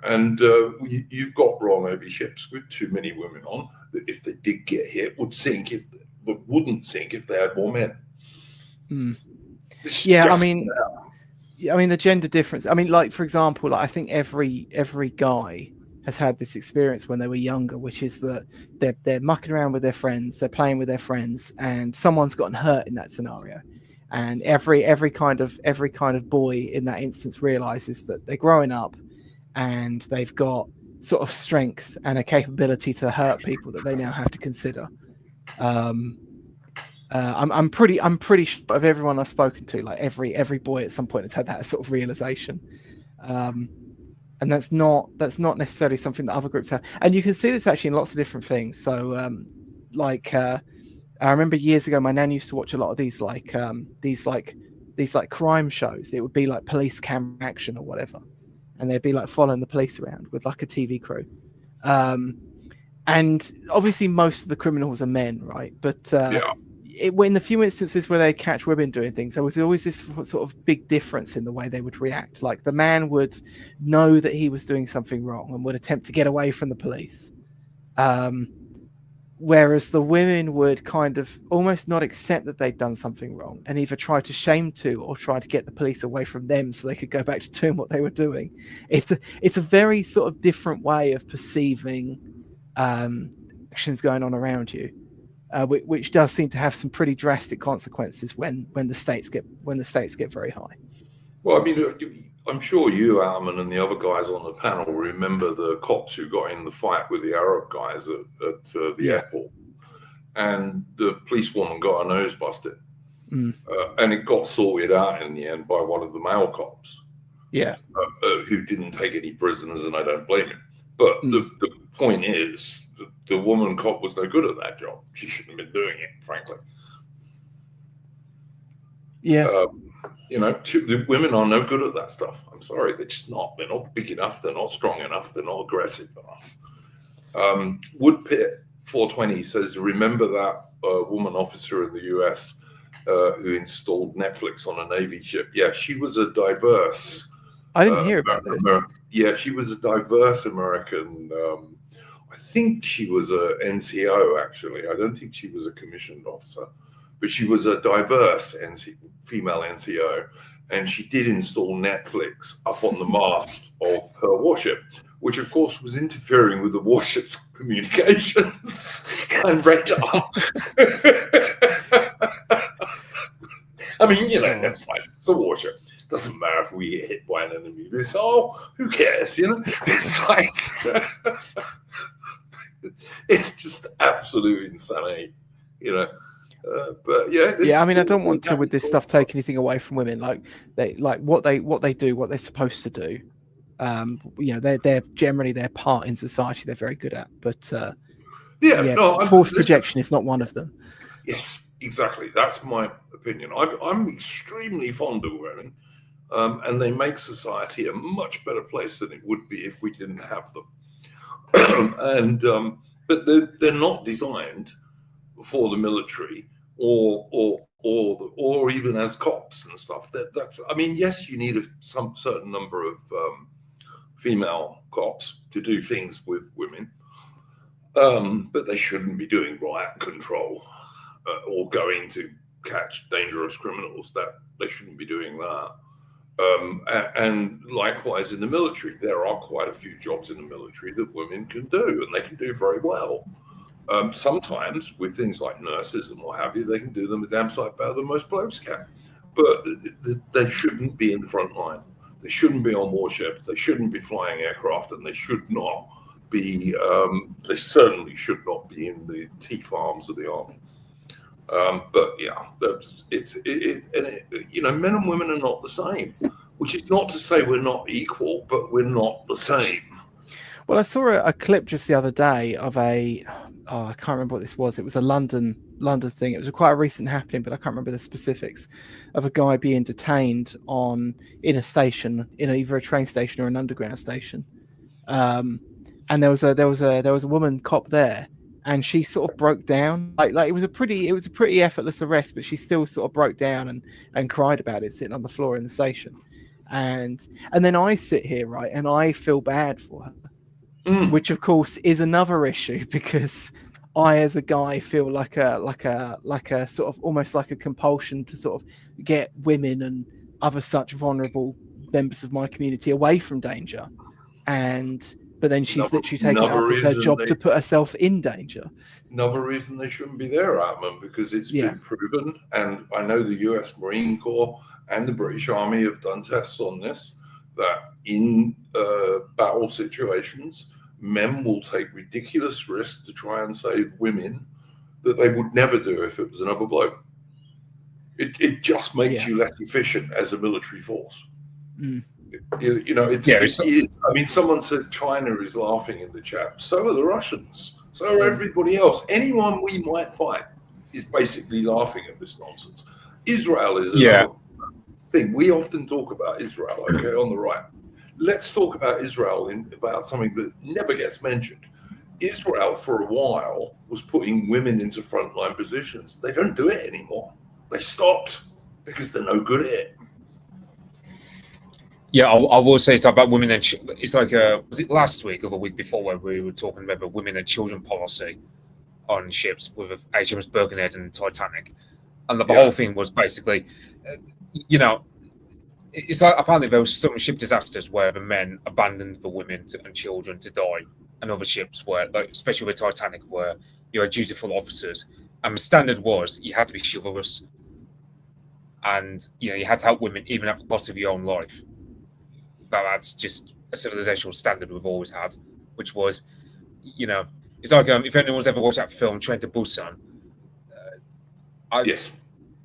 And you've got Royal Navy ships with too many women on that, if they did get hit, would sink but wouldn't sink if they had more men. Yeah, I mean the gender difference. I mean, like, for example, I think every guy has had this experience when they were younger, which is that they're mucking around with their friends, they're playing with their friends, and someone's gotten hurt in that scenario. And every kind of boy in that instance realizes that they're growing up, and they've got sort of strength and a capability to hurt people that they now have to consider. I'm pretty sure of everyone I've spoken to, like every boy at some point has had that sort of realization, and that's not necessarily something that other groups have. And you can see this actually in lots of different things. So, I remember years ago, my nan used to watch a lot of these crime shows. It would be like police camera action or whatever, and they'd be like following the police around with like a TV crew. And obviously, most of the criminals are men, right? But in the few instances where they catch women doing things, there was always this sort of big difference in the way they would react. Like, the man would know that he was doing something wrong and would attempt to get away from the police, whereas the women would kind of almost not accept that they'd done something wrong and either try to shame to or try to get the police away from them so they could go back to doing what they were doing. It's a very sort of different way of perceiving actions going on around you. Which does seem to have some pretty drastic consequences when the stakes get very high. Well, I mean, I'm sure you, Alman, and the other guys on the panel remember the cops who got in the fight with the Arab guys at the airport, and the policewoman got her nose busted, and it got sorted out in the end by one of the male cops. Yeah. Who didn't take any prisoners, and I don't blame him. But the point is, the woman cop was no good at that job. She shouldn't have been doing it, frankly. Yeah. The women are no good at that stuff. I'm sorry, they're just not. They're not big enough. They're not strong enough. They're not aggressive enough. Woodpit 420 says, remember that woman officer in the US who installed Netflix on a Navy ship? Yeah, she was a diverse. I didn't hear about this. Yeah, she was a diverse American. I think she was a NCO, actually. I don't think she was a commissioned officer, but she was a diverse female NCO. And she did install Netflix up on the mast of her warship, which of course was interfering with the warship's communications and radar. I mean, that's fine. It's a warship. Doesn't matter if we get hit by an enemy missile. Who cares? It's like it's just absolute insanity. But yeah. I mean, I don't want to with this stuff take anything away from women. Like what they do, what they're supposed to do. They're generally their part in society. They're very good at, but forced projection is not one of them. Yes, exactly. That's my opinion. I'm extremely fond of women, and they make society a much better place than it would be if we didn't have them. But they're not designed for the military or even as cops and stuff. I mean, yes, you need some certain number of female cops to do things with women, but they shouldn't be doing riot control or going to catch dangerous criminals. That they shouldn't be doing that. And likewise in the military, there are quite a few jobs in the military that women can do, and they can do very well. Sometimes with things like nurses and what have you, they can do them a damn sight better than most blokes can. But they shouldn't be in the front line. They shouldn't be on warships. They shouldn't be flying aircraft, and they should not be. They certainly should not be in the teeth arms of the army. But yeah, men and women are not the same. Which is not to say we're not equal, but we're not the same. Well, I saw a clip just the other day of I can't remember what this was. It was a London thing. It was quite a recent happening, but I can't remember the specifics of a guy being detained in a station, in either a train station or an underground station. And there was a woman cop there, and she sort of broke down. Like it was a pretty effortless arrest, but she still sort of broke down and cried about it, sitting on the floor in the station. And then I sit here, right, and I feel bad for her. Which of course is another issue, because I, as a guy, feel like a sort of almost like a compulsion to sort of get women and other such vulnerable members of my community away from danger. But then she's literally taking it up as her job to put herself in danger. Another reason they shouldn't be there, Atman, because it's been proven, and I know the US Marine Corps and the British Army have done tests on this, that in battle situations, men will take ridiculous risks to try and save women that they would never do if it was another bloke. It just makes you less efficient as a military force. I mean, someone said China is laughing in the chat. So are the Russians. So are everybody else. Anyone we might fight is basically laughing at this nonsense. Israel is another thing. We often talk about Israel, okay, on the right. Let's talk about Israel about something that never gets mentioned. Israel, for a while, was putting women into frontline positions. They don't do it anymore. They stopped because they're no good at it. Yeah, I will say something about women and it's like was it last week or the week before where we were talking about the women and children policy on ships with HMS Birkenhead and Titanic, and the whole thing was basically, it's like apparently there was some ship disasters where the men abandoned the women and children to die, and other ships where, like especially with Titanic, where you had dutiful officers, and the standard was you had to be chivalrous, and you had to help women even at the cost of your own life. That's just a civilizational standard we've always had, which was, it's like if anyone's ever watched that film Train to Busan. Yes.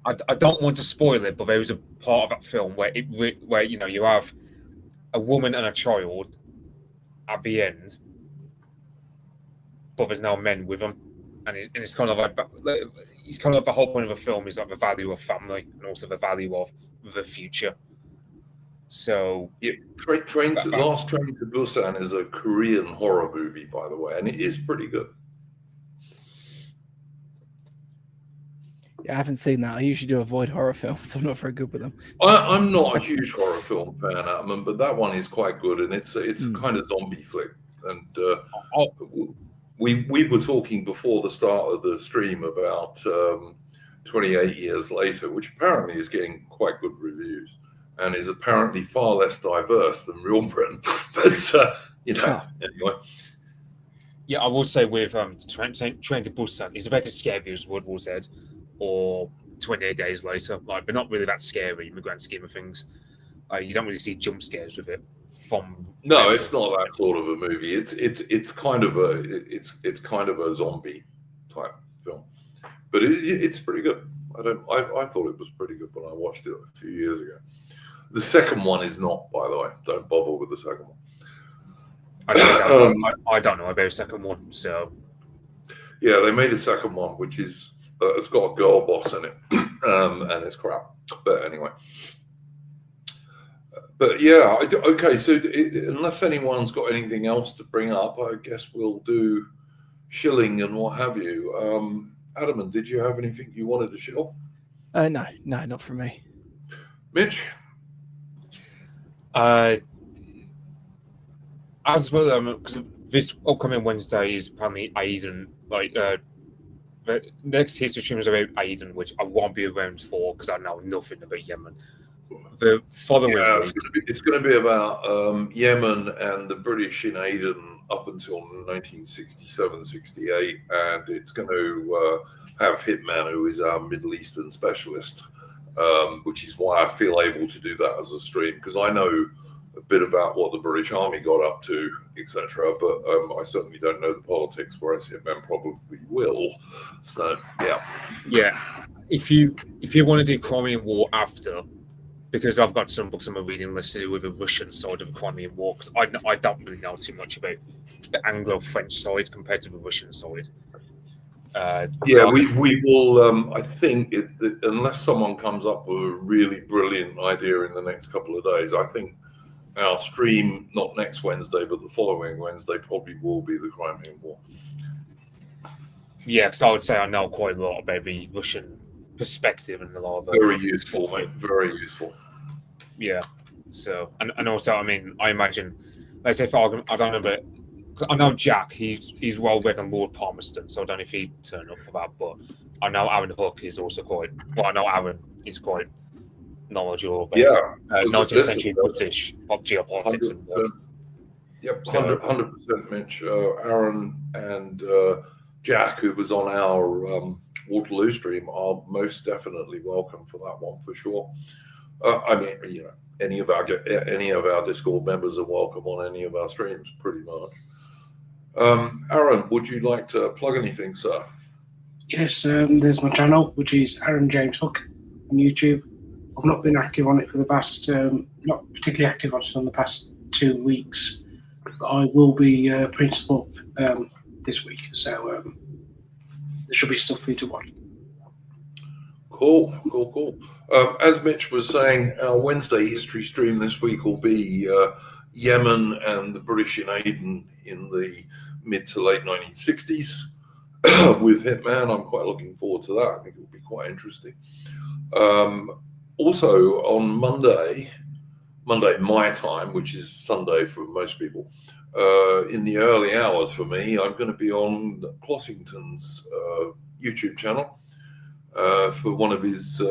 I don't want to spoil it, but there was a part of that film where you have a woman and a child at the end, but there's no men with them, and it's kind of like it's kind of like the whole point of the film is like the value of family and also the value of the future. So yeah, Last Train to Busan is a Korean horror movie, by the way, and it is pretty good. Yeah, I haven't seen that. I usually do avoid horror films. I'm not very good with them. I'm not a huge horror film fan, Adam, but that one is quite good, and it's a kind of zombie flick. And we were talking before the start of the stream about 28 Years Later, which apparently is getting quite good reviews and is apparently far less diverse than Real Britain. But anyway. Yeah, I would say with Train to Busan, it's about as scary as Woodward said, or 28 Days Later, like, but not really that scary in the grand scheme of things. You don't really see jump scares with it. No, it's not that sort of a movie. It's kind of a zombie type film, but it's pretty good. I thought it was pretty good when I watched it a few years ago. The second one is not, by the way. Don't bother with the second one. I don't know about the second one, so yeah, they made a second one, which is it's got a girl boss in it, and it's crap. But anyway, but yeah, okay. So unless anyone's got anything else to bring up, I guess we'll do shilling and what have you. Adam, did you have anything you wanted to shill? No, not from me. Mitch? As well, because this upcoming Wednesday is apparently Aiden. Like, the next history stream is about Aiden, which I won't be around for because I know nothing about Yemen. The following week, it's going to be about Yemen and the British in Aden up until 1967-68, and it's going to have Hitman, who is our Middle Eastern specialist, which is why I feel able to do that as a stream, because I know a bit about what the British Army got up to, etc. But I certainly don't know the politics, whereas Hitman probably will. So yeah. If you want to do Crimean War after, because I've got some books on my reading list to do with the Russian side of the Crimean War, because I don't really know too much about the Anglo-French side compared to the Russian side. We will. I think unless someone comes up with a really brilliant idea in the next couple of days, I think our stream, not next Wednesday, but the following Wednesday, probably will be the Crimean War. Yeah, because I would say I know quite a lot about the Russian perspective and a lot of very useful, mate. Very useful. Yeah. So, and also, I mean, I imagine, let's say for argument, I don't know, but I know Jack. He's well read on Lord Palmerston, so I don't know if he'd turn up for that. But I know Aaron Hook is also quite. Well, I know Aaron is quite knowledgeable about 19th century British geopolitics. 100%. Yep, 100%, Mitch. Aaron and Jack, who was on our Waterloo stream, are most definitely welcome for that one for sure. I mean, any of our Discord members are welcome on any of our streams, pretty much. Aaron, would you like to plug anything, sir? Yes, there's my channel, which is Aaron James Hook on YouTube. I've not been active on it for the past, not particularly active on it on the past 2 weeks, but I will be putting stuff up this week, so there should be stuff for you to watch. Cool. As Mitch was saying, our Wednesday history stream this week will be Yemen and the British in Aden in the mid to late 1960s with Hitman. I'm quite looking forward to that. I think it will be quite interesting. Also on Monday my time, which is Sunday for most people, in the early hours for me, I'm going to be on Clossington's YouTube channel for one of his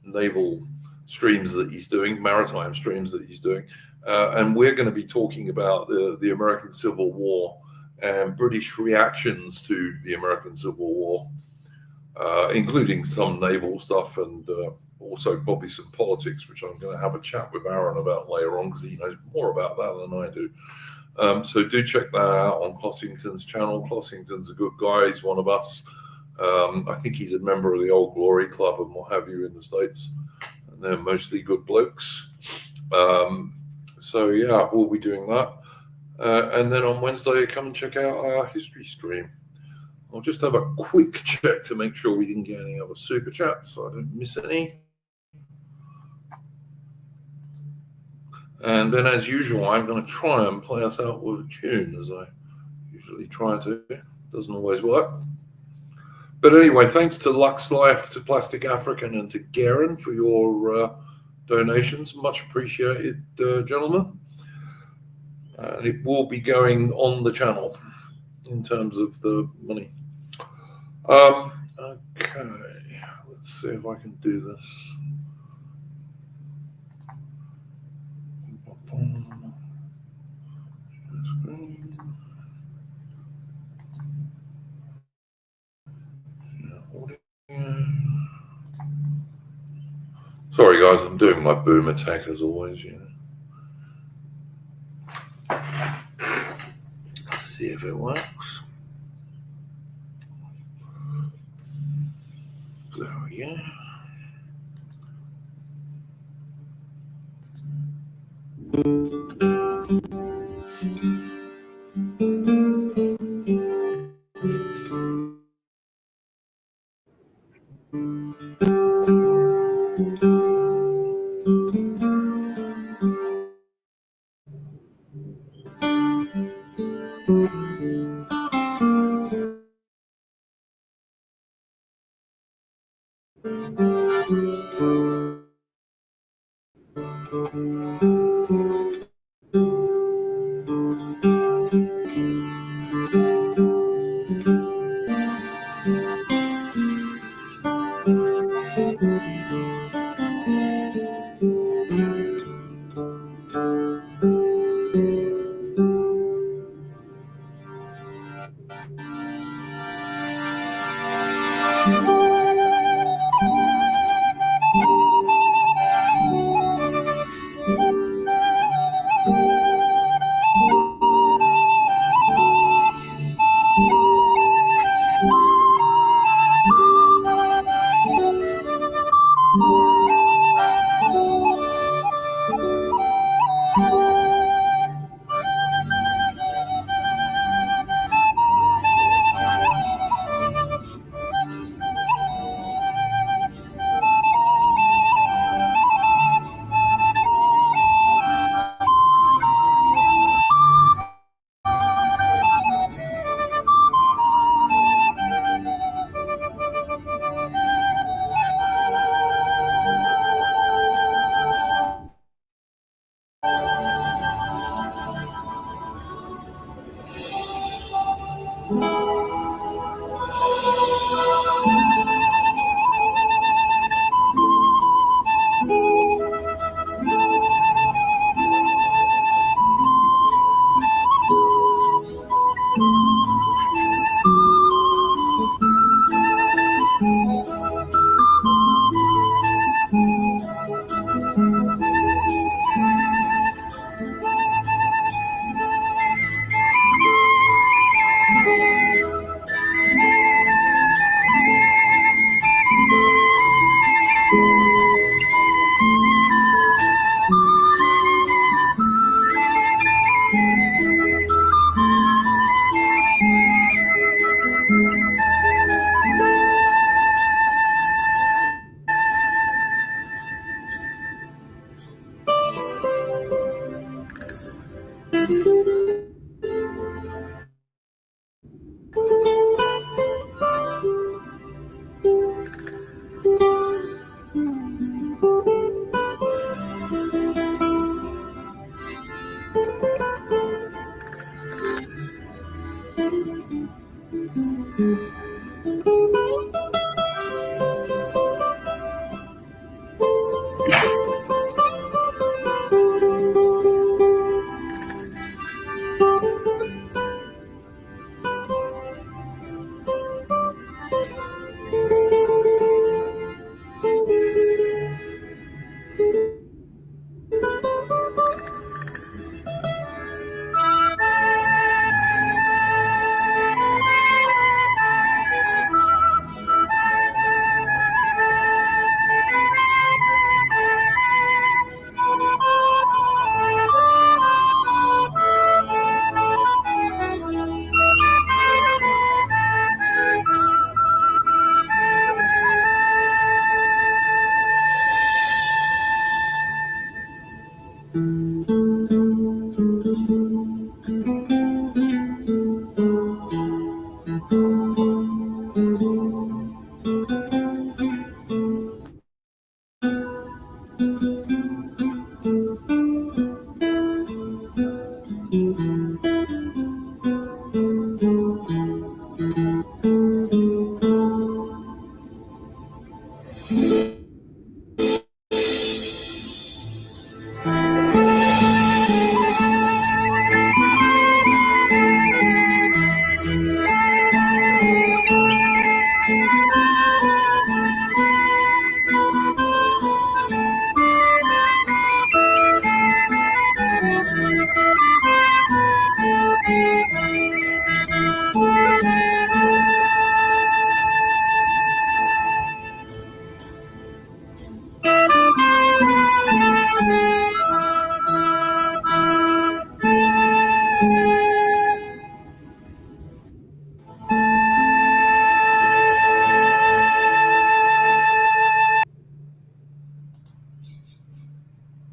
naval streams that he's doing, maritime streams that he's doing. And we're going to be talking about the American Civil War and British reactions to the American Civil War, including some naval stuff and also probably some politics, which I'm going to have a chat with Aaron about later on because he knows more about that than I do. So do check that out on Clossington's channel. Clossington's a good guy. He's one of us. I think he's a member of the Old Glory Club and what have you in the States. And they're mostly good blokes. So yeah, we'll be doing that. And then on Wednesday, come and check out our history stream. I'll just have a quick check to make sure we didn't get any other super chats, so I don't miss any. And then, as usual, I'm going to try and play us out with a tune, as I usually try to. Doesn't always work. But anyway, thanks to Lux Life, to Plastic African, and to Garen for your donations. Much appreciated, gentlemen. And it will be going on the channel in terms of the money. Okay, let's see if I can do this. Sorry guys, I'm doing my boom attack as always, you know. See if it works. There we go.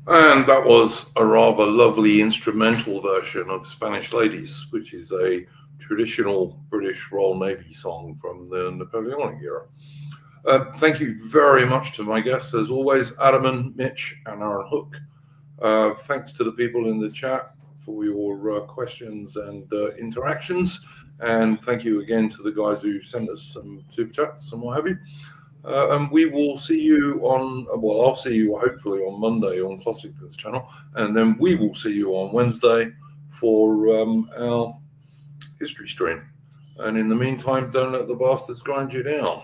And that was a rather lovely instrumental version of Spanish Ladies, which is a traditional British Royal Navy song from the Napoleonic era. Thank you very much to my guests, as always, Adam and Mitch and Aaron Hook. Thanks to the people in the chat for your questions and interactions. And thank you again to the guys who sent us some super chats and what have you. And we will see you on, well, I'll see you hopefully on Monday on Classicals channel. And then we will see you on Wednesday for our history stream. And in the meantime, don't let the bastards grind you down.